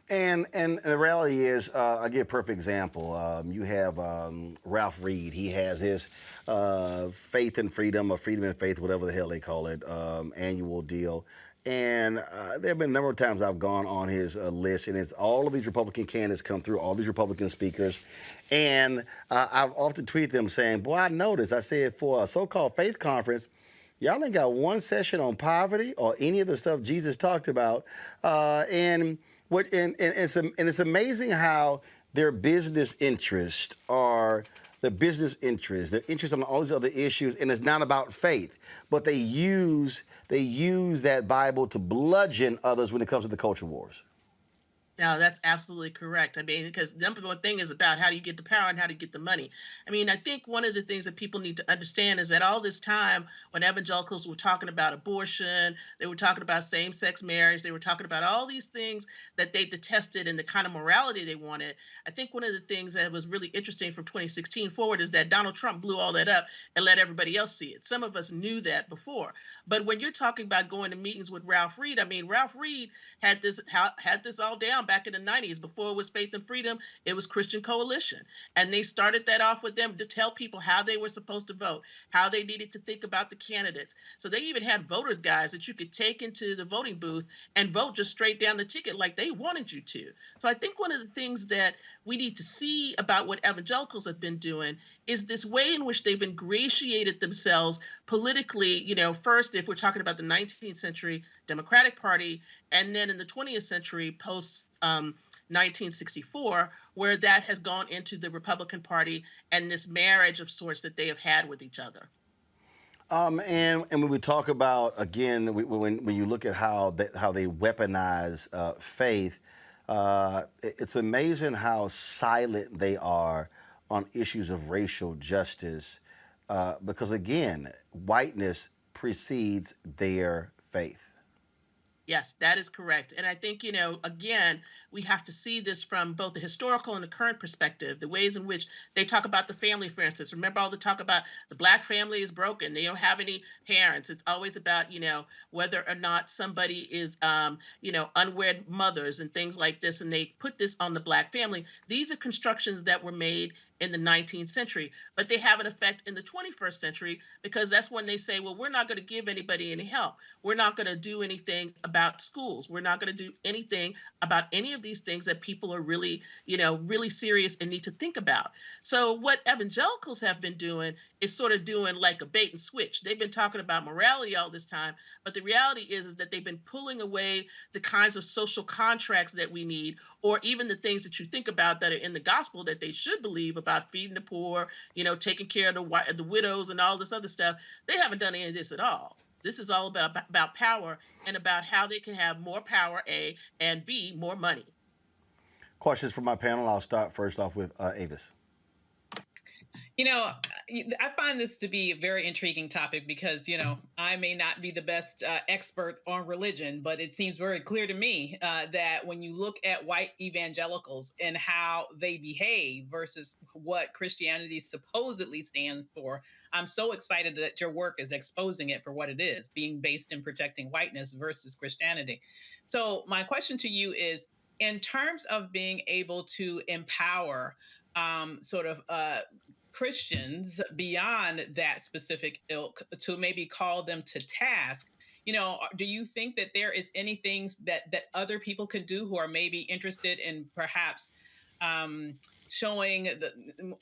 Speaker 1: And the reality is, I'll give a perfect example. You have Ralph Reed. He has his Faith and Freedom, or Freedom and Faith, whatever the hell they call it, annual deal. And there have been a number of times I've gone on his list, and it's all of these Republican candidates come through, all these Republican speakers. And I've often tweeted them saying, boy, I noticed, I said, for a so-called faith conference, y'all ain't got one session on poverty or any of the stuff Jesus talked about. It's amazing how their business interests are their interest on all these other issues, and it's not about faith, but they use that Bible to bludgeon others when it comes to the culture wars.
Speaker 13: No, that's absolutely correct. I mean, because the number one thing is about how do you get the power and how do you get the money. I mean, I think one of the things that people need to understand is that all this time when evangelicals were talking about abortion, they were talking about same-sex marriage, they were talking about all these things that they detested and the kind of morality they wanted. I think one of the things that was really interesting from 2016 forward is that Donald Trump blew all that up and let everybody else see it. Some of us knew that before. But when you're talking about going to meetings with Ralph Reed, I mean, Ralph Reed had this all down back in the 90s. Before it was Faith and Freedom, it was Christian Coalition. And they started that off with them to tell people how they were supposed to vote, how they needed to think about the candidates. So they even had voters guides that you could take into the voting booth and vote just straight down the ticket like they wanted you to. So I think one of the things that we need to see about what evangelicals have been doing is this way in which they've ingratiated themselves politically, first, if we're talking about the 19th century Democratic Party, and then in the 20th century post 1964, where that has gone into the Republican Party and this marriage of sorts that they have had with each other.
Speaker 1: And when we talk about, again, when you look at how they weaponize faith, it's amazing how silent they are on issues of racial justice, because again, whiteness precedes their faith.
Speaker 13: Yes, that is correct. And I think, again, we have to see this from both the historical and the current perspective, the ways in which they talk about the family, for instance. Remember all the talk about the Black family is broken. They don't have any parents. It's always about, whether or not somebody is, unwed mothers and things like this. And they put this on the Black family. These are constructions that were made in the 19th century, but they have an effect in the 21st century because that's when they say, well, we're not going to give anybody any help. We're not going to do anything about schools. We're not going to do anything about any of these things that people are really, really serious and need to think about. So what evangelicals have been doing is sort of doing like a bait and switch. They've been talking about morality all this time, but the reality is that they've been pulling away the kinds of social contracts that we need, or even the things that you think about that are in the gospel that they should believe about feeding the poor, taking care of the widows and all this other stuff. They haven't done any of this at all. This is all about power and about how they can have more power, A, and B, more money.
Speaker 1: Questions from my panel. I'll start first off with Avis.
Speaker 3: I find this to be a very intriguing topic because, I may not be the best expert on religion, but it seems very clear to me that when you look at white evangelicals and how they behave versus what Christianity supposedly stands for, I'm so excited that your work is exposing it for what it is, being based in protecting whiteness versus Christianity. So my question to you is, in terms of being able to empower Christians beyond that specific ilk to maybe call them to task, do you think that there is anything that other people can do who are maybe interested in perhaps showing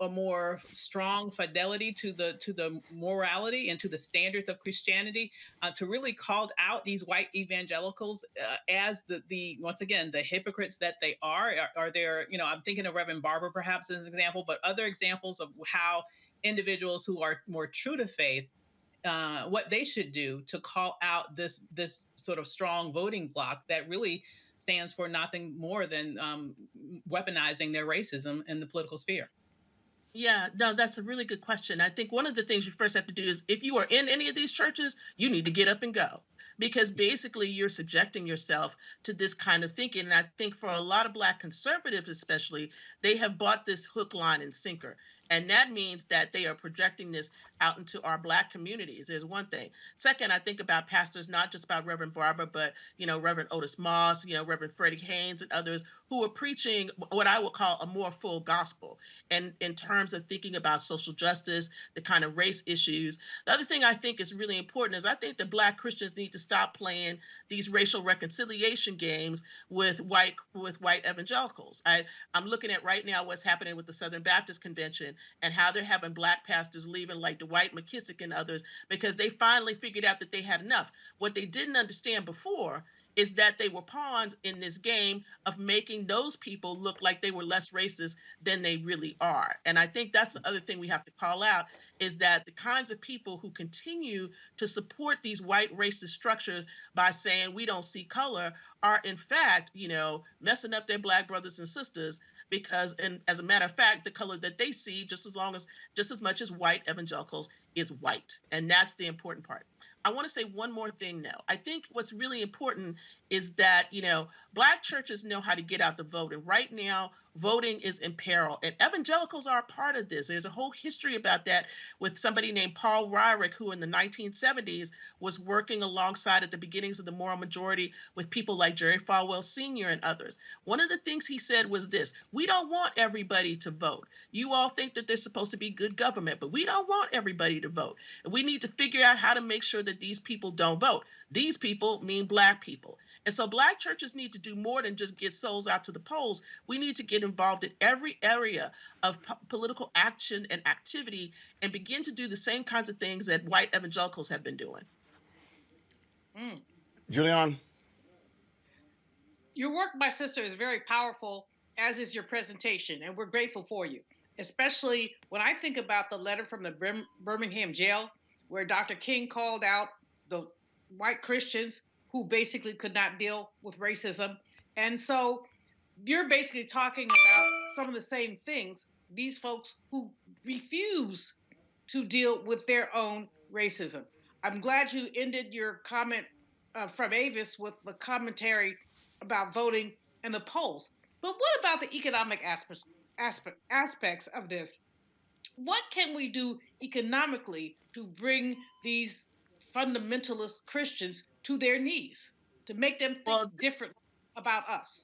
Speaker 3: a more strong fidelity to the morality and to the standards of Christianity, to really call out these white evangelicals as the once again the hypocrites that they are there? I'm thinking of Reverend Barber perhaps as an example, but other examples of how individuals who are more true to faith, what they should do to call out this sort of strong voting bloc that really stands for nothing more than weaponizing their racism in the political sphere.
Speaker 13: Yeah, no, that's a really good question. I think one of the things you first have to do is, if you are in any of these churches, you need to get up and go, because basically you're subjecting yourself to this kind of thinking. And I think for a lot of Black conservatives especially, they have bought this hook, line, and sinker. And that means that they are projecting this out into our Black communities. There's one thing. Second, I think about pastors, not just about Reverend Barbara, but, Reverend Otis Moss, Reverend Freddie Haynes and others who are preaching what I would call a more full gospel. And in terms of thinking about social justice, the kind of race issues. The other thing I think is really important is I think that Black Christians need to stop playing these racial reconciliation games with white evangelicals. I'm looking at right now what's happening with the Southern Baptist Convention and how they're having Black pastors leaving like Dwight McKissick and others because they finally figured out that they had enough. What they didn't understand before is that they were pawns in this game of making those people look like they were less racist than they really are. And I think that's the other thing we have to call out is that the kinds of people who continue to support these white racist structures by saying we don't see color are in fact, messing up their Black brothers and sisters because, and as a matter of fact, the color that they see just as much as white evangelicals is white. And that's the important part. I want to say one more thing now. I think what's really important is that, Black churches know how to get out the vote. And right now, voting is in peril. And evangelicals are a part of this. There's a whole history about that with somebody named Paul Ryrick, who in the 1970s was working alongside at the beginnings of the moral majority with people like Jerry Falwell Sr. and others. One of the things he said was this: we don't want everybody to vote. You all think that there's supposed to be good government, but we don't want everybody to vote. We need to figure out how to make sure that these people don't vote. These people mean Black people. And so Black churches need to do more than just get souls out to the polls. We need to get involved in every area of political action and activity and begin to do the same kinds of things that white evangelicals have been doing.
Speaker 1: Julian?
Speaker 5: Your work, my sister, is very powerful, as is your presentation, and we're grateful for you, especially when I think about the letter from the Birmingham jail where Dr. King called out the white Christians who basically could not deal with racism. And so you're basically talking about some of the same things, these folks who refuse to deal with their own racism. I'm glad you ended your comment from Avis with the commentary about voting and the polls. But what about the economic aspects of this? What can we do economically to bring these fundamentalist Christians to their knees, to make them think differently about us?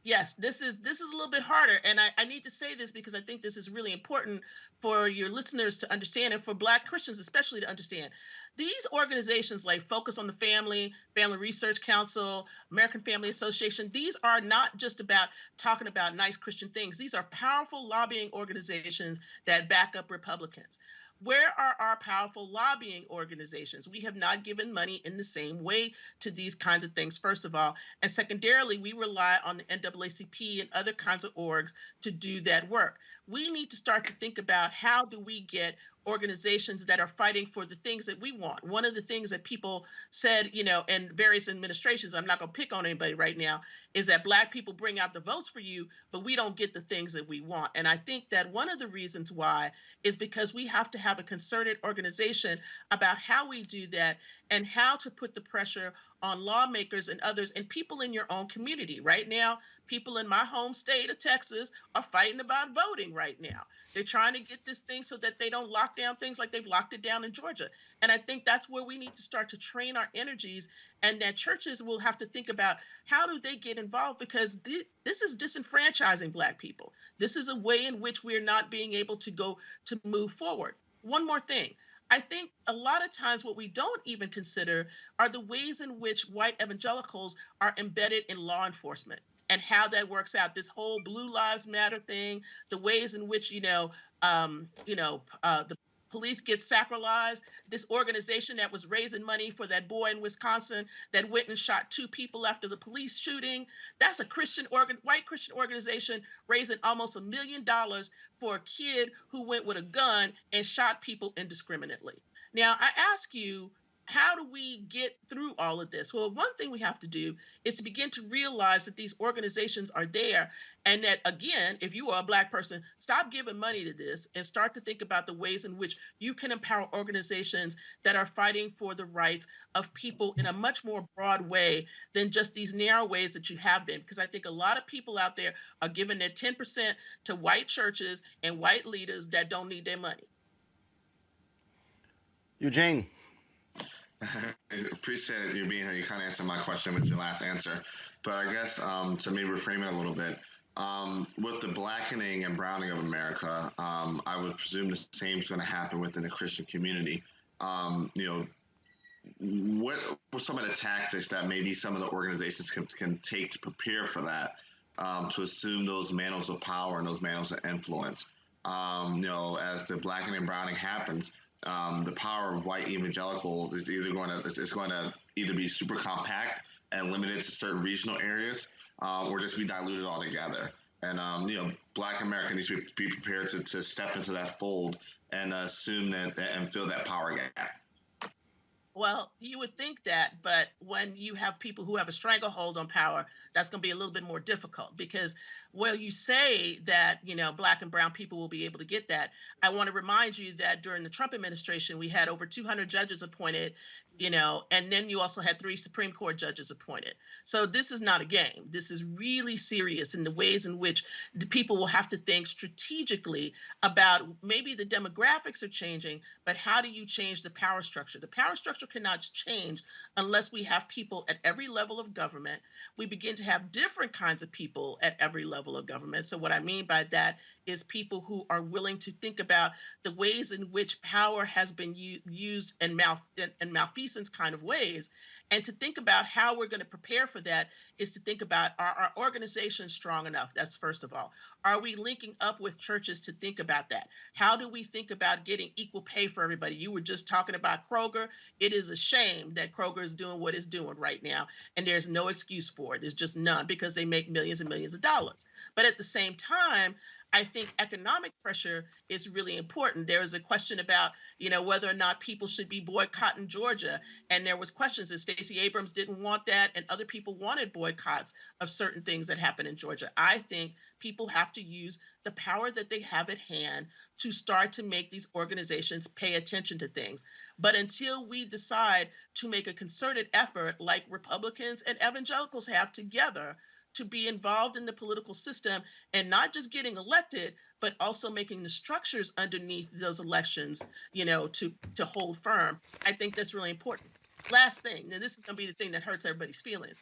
Speaker 13: Yes, this is a little bit harder. And I need to say this because I think this is really important for your listeners to understand and for Black Christians especially to understand. These organizations like Focus on the Family, Family Research Council, American Family Association, these are not just about talking about nice Christian things. These are powerful lobbying organizations that back up Republicans. Where are our powerful lobbying organizations? We have not given money in the same way to these kinds of things, first of all. And secondarily, we rely on the NAACP and other kinds of orgs to do that work. We need to start to think about how do we get organizations that are fighting for the things that we want. One of the things that people said, in various administrations, I'm not going to pick on anybody right now, is that Black people bring out the votes for you, but we don't get the things that we want. And I think that one of the reasons why is because we have to have a concerted organization about how we do that and how to put the pressure on lawmakers and others and people in your own community. Right now, people in my home state of Texas are fighting about voting right now. They're trying to get this thing so that they don't lock down things like they've locked it down in Georgia. And I think that's where we need to start to train our energies, and that churches will have to think about how do they get involved, because this is disenfranchising Black people. This is a way in which we're not being able to go to move forward. One more thing. I think a lot of times what we don't even consider are the ways in which white evangelicals are embedded in law enforcement and how that works out. This whole Blue Lives Matter thing, the ways in which, the police get sacralized. This organization that was raising money for that boy in Wisconsin that went and shot 2 people after the police shooting. That's a white Christian organization raising almost $1 million for a kid who went with a gun and shot people indiscriminately. Now, I ask you, how do we get through all of this? Well, one thing we have to do is to begin to realize that these organizations are there, and that, again, if you are a Black person, stop giving money to this and start to think about the ways in which you can empower organizations that are fighting for the rights of people in a much more broad way than just these narrow ways that you have been. Because I think a lot of people out there are giving their 10% to white churches and white leaders that don't need their money.
Speaker 1: Eugene.
Speaker 4: I appreciate you being here. You kind of answered my question with your last answer. But I guess to maybe reframe it a little bit, with the blackening and browning of America, I would presume the same is going to happen within the Christian community. What were some of the tactics that maybe some of the organizations can take to prepare for that, to assume those mantles of power and those mantles of influence? As the blackening and browning happens, the power of white evangelical is going to either be super compact and limited to certain regional areas, or just be diluted altogether. And Black America needs to be prepared to step into that fold and assume that and fill that power gap.
Speaker 13: Well, you would think that, but when you have people who have a stranglehold on power, that's going to be a little bit more difficult, because while you say that, Black and brown people will be able to get that, I want to remind you that during the Trump administration, we had over 200 judges appointed, and then you also had 3 Supreme Court judges appointed. So this is not a game. This is really serious in the ways in which the people will have to think strategically about maybe the demographics are changing, but how do you change the power structure? The power structure cannot change unless we have people at every level of government. We begin to have different kinds of people at every level of government. So what I mean by that is people who are willing to think about the ways in which power has been used in malfeasance kind of ways. And to think about how we're going to prepare for that is to think about, are our organizations strong enough? That's first of all. Are we linking up with churches to think about that? How do we think about getting equal pay for everybody? You were just talking about Kroger. It is a shame that Kroger is doing what it's doing right now, and there's no excuse for it. There's just none, because they make millions and millions of dollars. But at the same time, I think economic pressure is really important. There is a question about, whether or not people should be boycotting Georgia. And there was questions that Stacey Abrams didn't want that, and other people wanted boycotts of certain things that happened in Georgia. I think people have to use the power that they have at hand to start to make these organizations pay attention to things. But until we decide to make a concerted effort, like Republicans and evangelicals have together, to be involved in the political system and not just getting elected, but also making the structures underneath those elections, to hold firm. I think that's really important. Last thing, now this is going to be the thing that hurts everybody's feelings.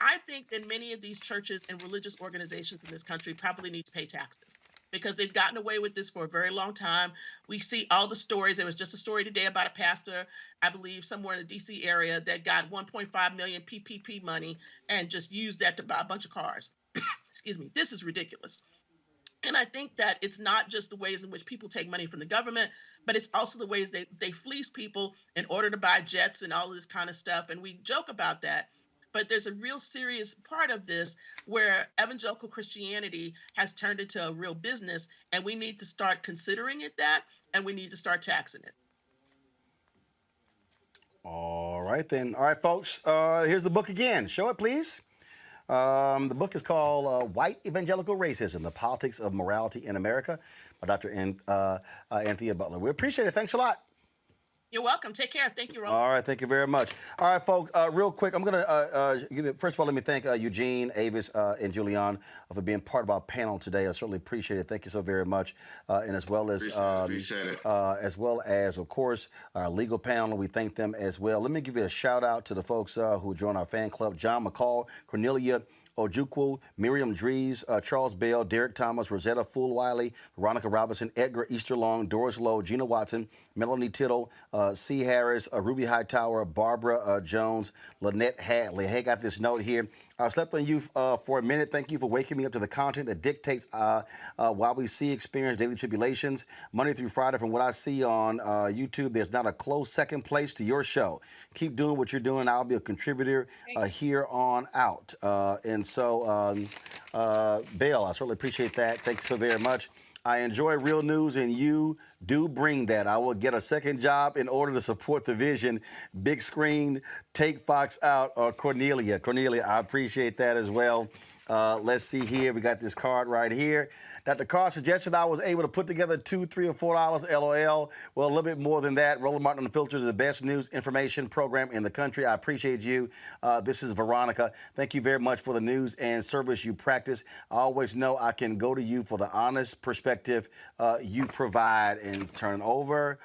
Speaker 13: I think that many of these churches and religious organizations in this country probably need to pay taxes, because they've gotten away with this for a very long time. We see all the stories. There was just a story today about a pastor, I believe somewhere in the DC area, that got 1.5 million PPP money and just used that to buy a bunch of cars. Excuse me. This is ridiculous. And I think that it's not just the ways in which people take money from the government, but it's also the ways they fleece people in order to buy jets and all of this kind of stuff. And we joke about that. But there's a real serious part of this where evangelical Christianity has turned into a real business, and we need to start considering it that, and we need to start taxing it.
Speaker 1: All right, then. All right, folks, here's the book again. Show it, please. The book is called White Evangelical Racism, The Politics of Morality in America by Dr. Anthea Butler. We appreciate it. Thanks a lot.
Speaker 13: You're welcome. Take care. Thank you, Roland.
Speaker 1: All right. Thank you very much. All right, folks. Real quick, I'm going to first of all, let me thank Eugene, Avis, and Julian for being part of our panel today. I certainly appreciate it. Thank you so very much. And as well as, as well as, of course, our legal panel, we thank them as well. Let me give you a shout out to the folks who joined our fan club: John McCall, Cornelia Ojukwu, Miriam Dries, Charles Bell, Derek Thomas, Rosetta Fulwiley, Veronica Robinson, Edgar Easterlong, Doris Lowe, Gina Watson, Melanie Tittle, C. Harris, Ruby Hightower, Barbara Jones, Lynette Hadley. Hey, got this note here. I slept on you for a minute. Thank you for waking me up to the content that dictates why we experience daily tribulations. Monday through Friday, from what I see on YouTube, there's not a close second place to your show. Keep doing what you're doing. I'll be a contributor here on out. And so, Bale, I certainly appreciate that. Thanks so very much. I enjoy real news, and you do bring that. I will get a second job in order to support the vision. Big screen, take Fox out. Cornelia, I appreciate that as well. Let's see here. We got this card right here. Dr. Carr suggested I was able to put together $2, $3, or $4. LOL. Well, a little bit more than that. Roland Martin Unfiltered is the best news information program in the country. I appreciate you. This is Veronica. Thank you very much for the news and service you practice. I always know I can go to you for the honest perspective you provide. And turn over.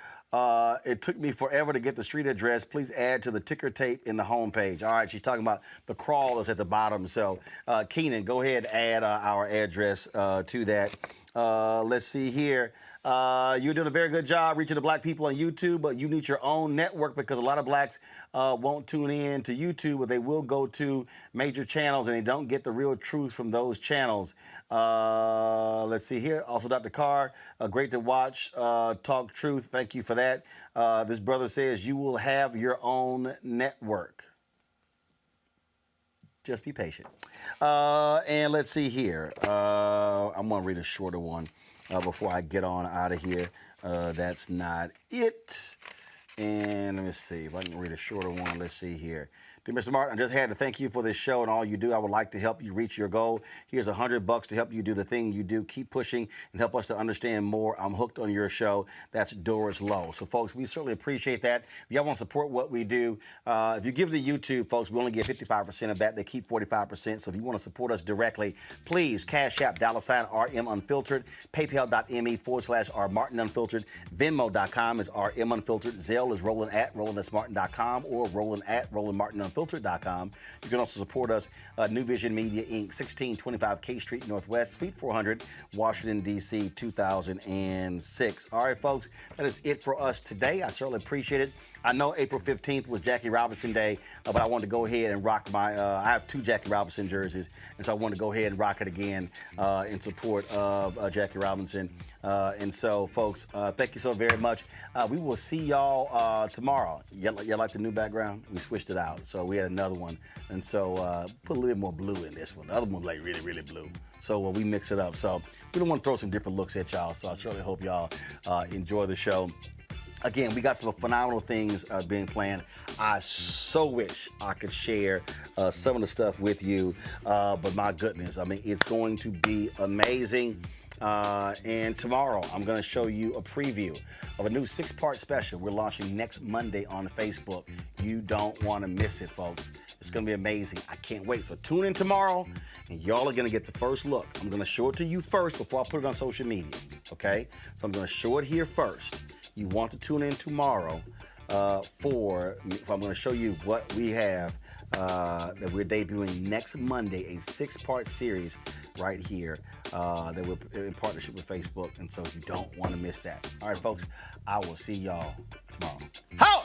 Speaker 1: It took me forever to get the street address. Please add to the ticker tape in the homepage. All right, she's talking about the crawlers at the bottom. So, Keenan, go ahead and add our address to that. Let's see here. You're doing a very good job reaching the black people on YouTube, but you need your own network because a lot of blacks won't tune in to YouTube, but they will go to major channels and they don't get the real truth from those channels. Let's see here. Also, Dr. Carr, great to watch. Talk truth. Thank you for that. This brother says you will have your own network. Just be patient. And let's see here. I'm going to read a shorter one before I get on out of here. That's not it. And let me see if I can read a shorter one. Let's see here. Dear Mr. Martin, I just had to thank you for this show and all you do. I would like to help you reach your goal. Here's $100 to help you do the thing you do. Keep pushing and help us to understand more. I'm hooked on your show. That's Doris Lowe. So, folks, we certainly appreciate that. If y'all want to support what we do, if you give to YouTube, folks, we only get 55% of that. They keep 45%. So if you want to support us directly, please, Cash App, $RM Unfiltered, PayPal.me/R Martin Unfiltered, Venmo.com is RM Unfiltered, Zelle is Roland at RolandSMartin.com or Roland at RolandMartinUnfiltered.com. You can also support us, New Vision Media, Inc., 1625 K Street Northwest, Suite 400, Washington, D.C., 2006. All right, folks, that is it for us today. I certainly appreciate it. I know April 15th was Jackie Robinson Day, but I wanted to go ahead and rock my, I have 2 Jackie Robinson jerseys, and so I wanted to go ahead and rock it again in support of Jackie Robinson. And so, folks, thank you so very much. We will see y'all tomorrow. Y'all like the new background? We switched it out, so we had another one. And so put a little bit more blue in this one. The other one's like really, really blue. So we mix it up. So we don't want to throw some different looks at y'all, so I certainly hope y'all enjoy the show. Again, we got some phenomenal things being planned. I so wish I could share some of the stuff with you, but my goodness, I mean, it's going to be amazing. And tomorrow, I'm going to show you a preview of a new 6-part special we're launching next Monday on Facebook. You don't want to miss it, folks. It's going to be amazing. I can't wait. So tune in tomorrow, and y'all are going to get the first look. I'm going to show it to you first before I put it on social media, okay? So I'm going to show it here first. You want to tune in tomorrow I'm going to show you what we have that we're debuting next Monday, a 6-part series right here that we're in partnership with Facebook. And so you don't want to miss that. All right, folks, I will see y'all tomorrow. How?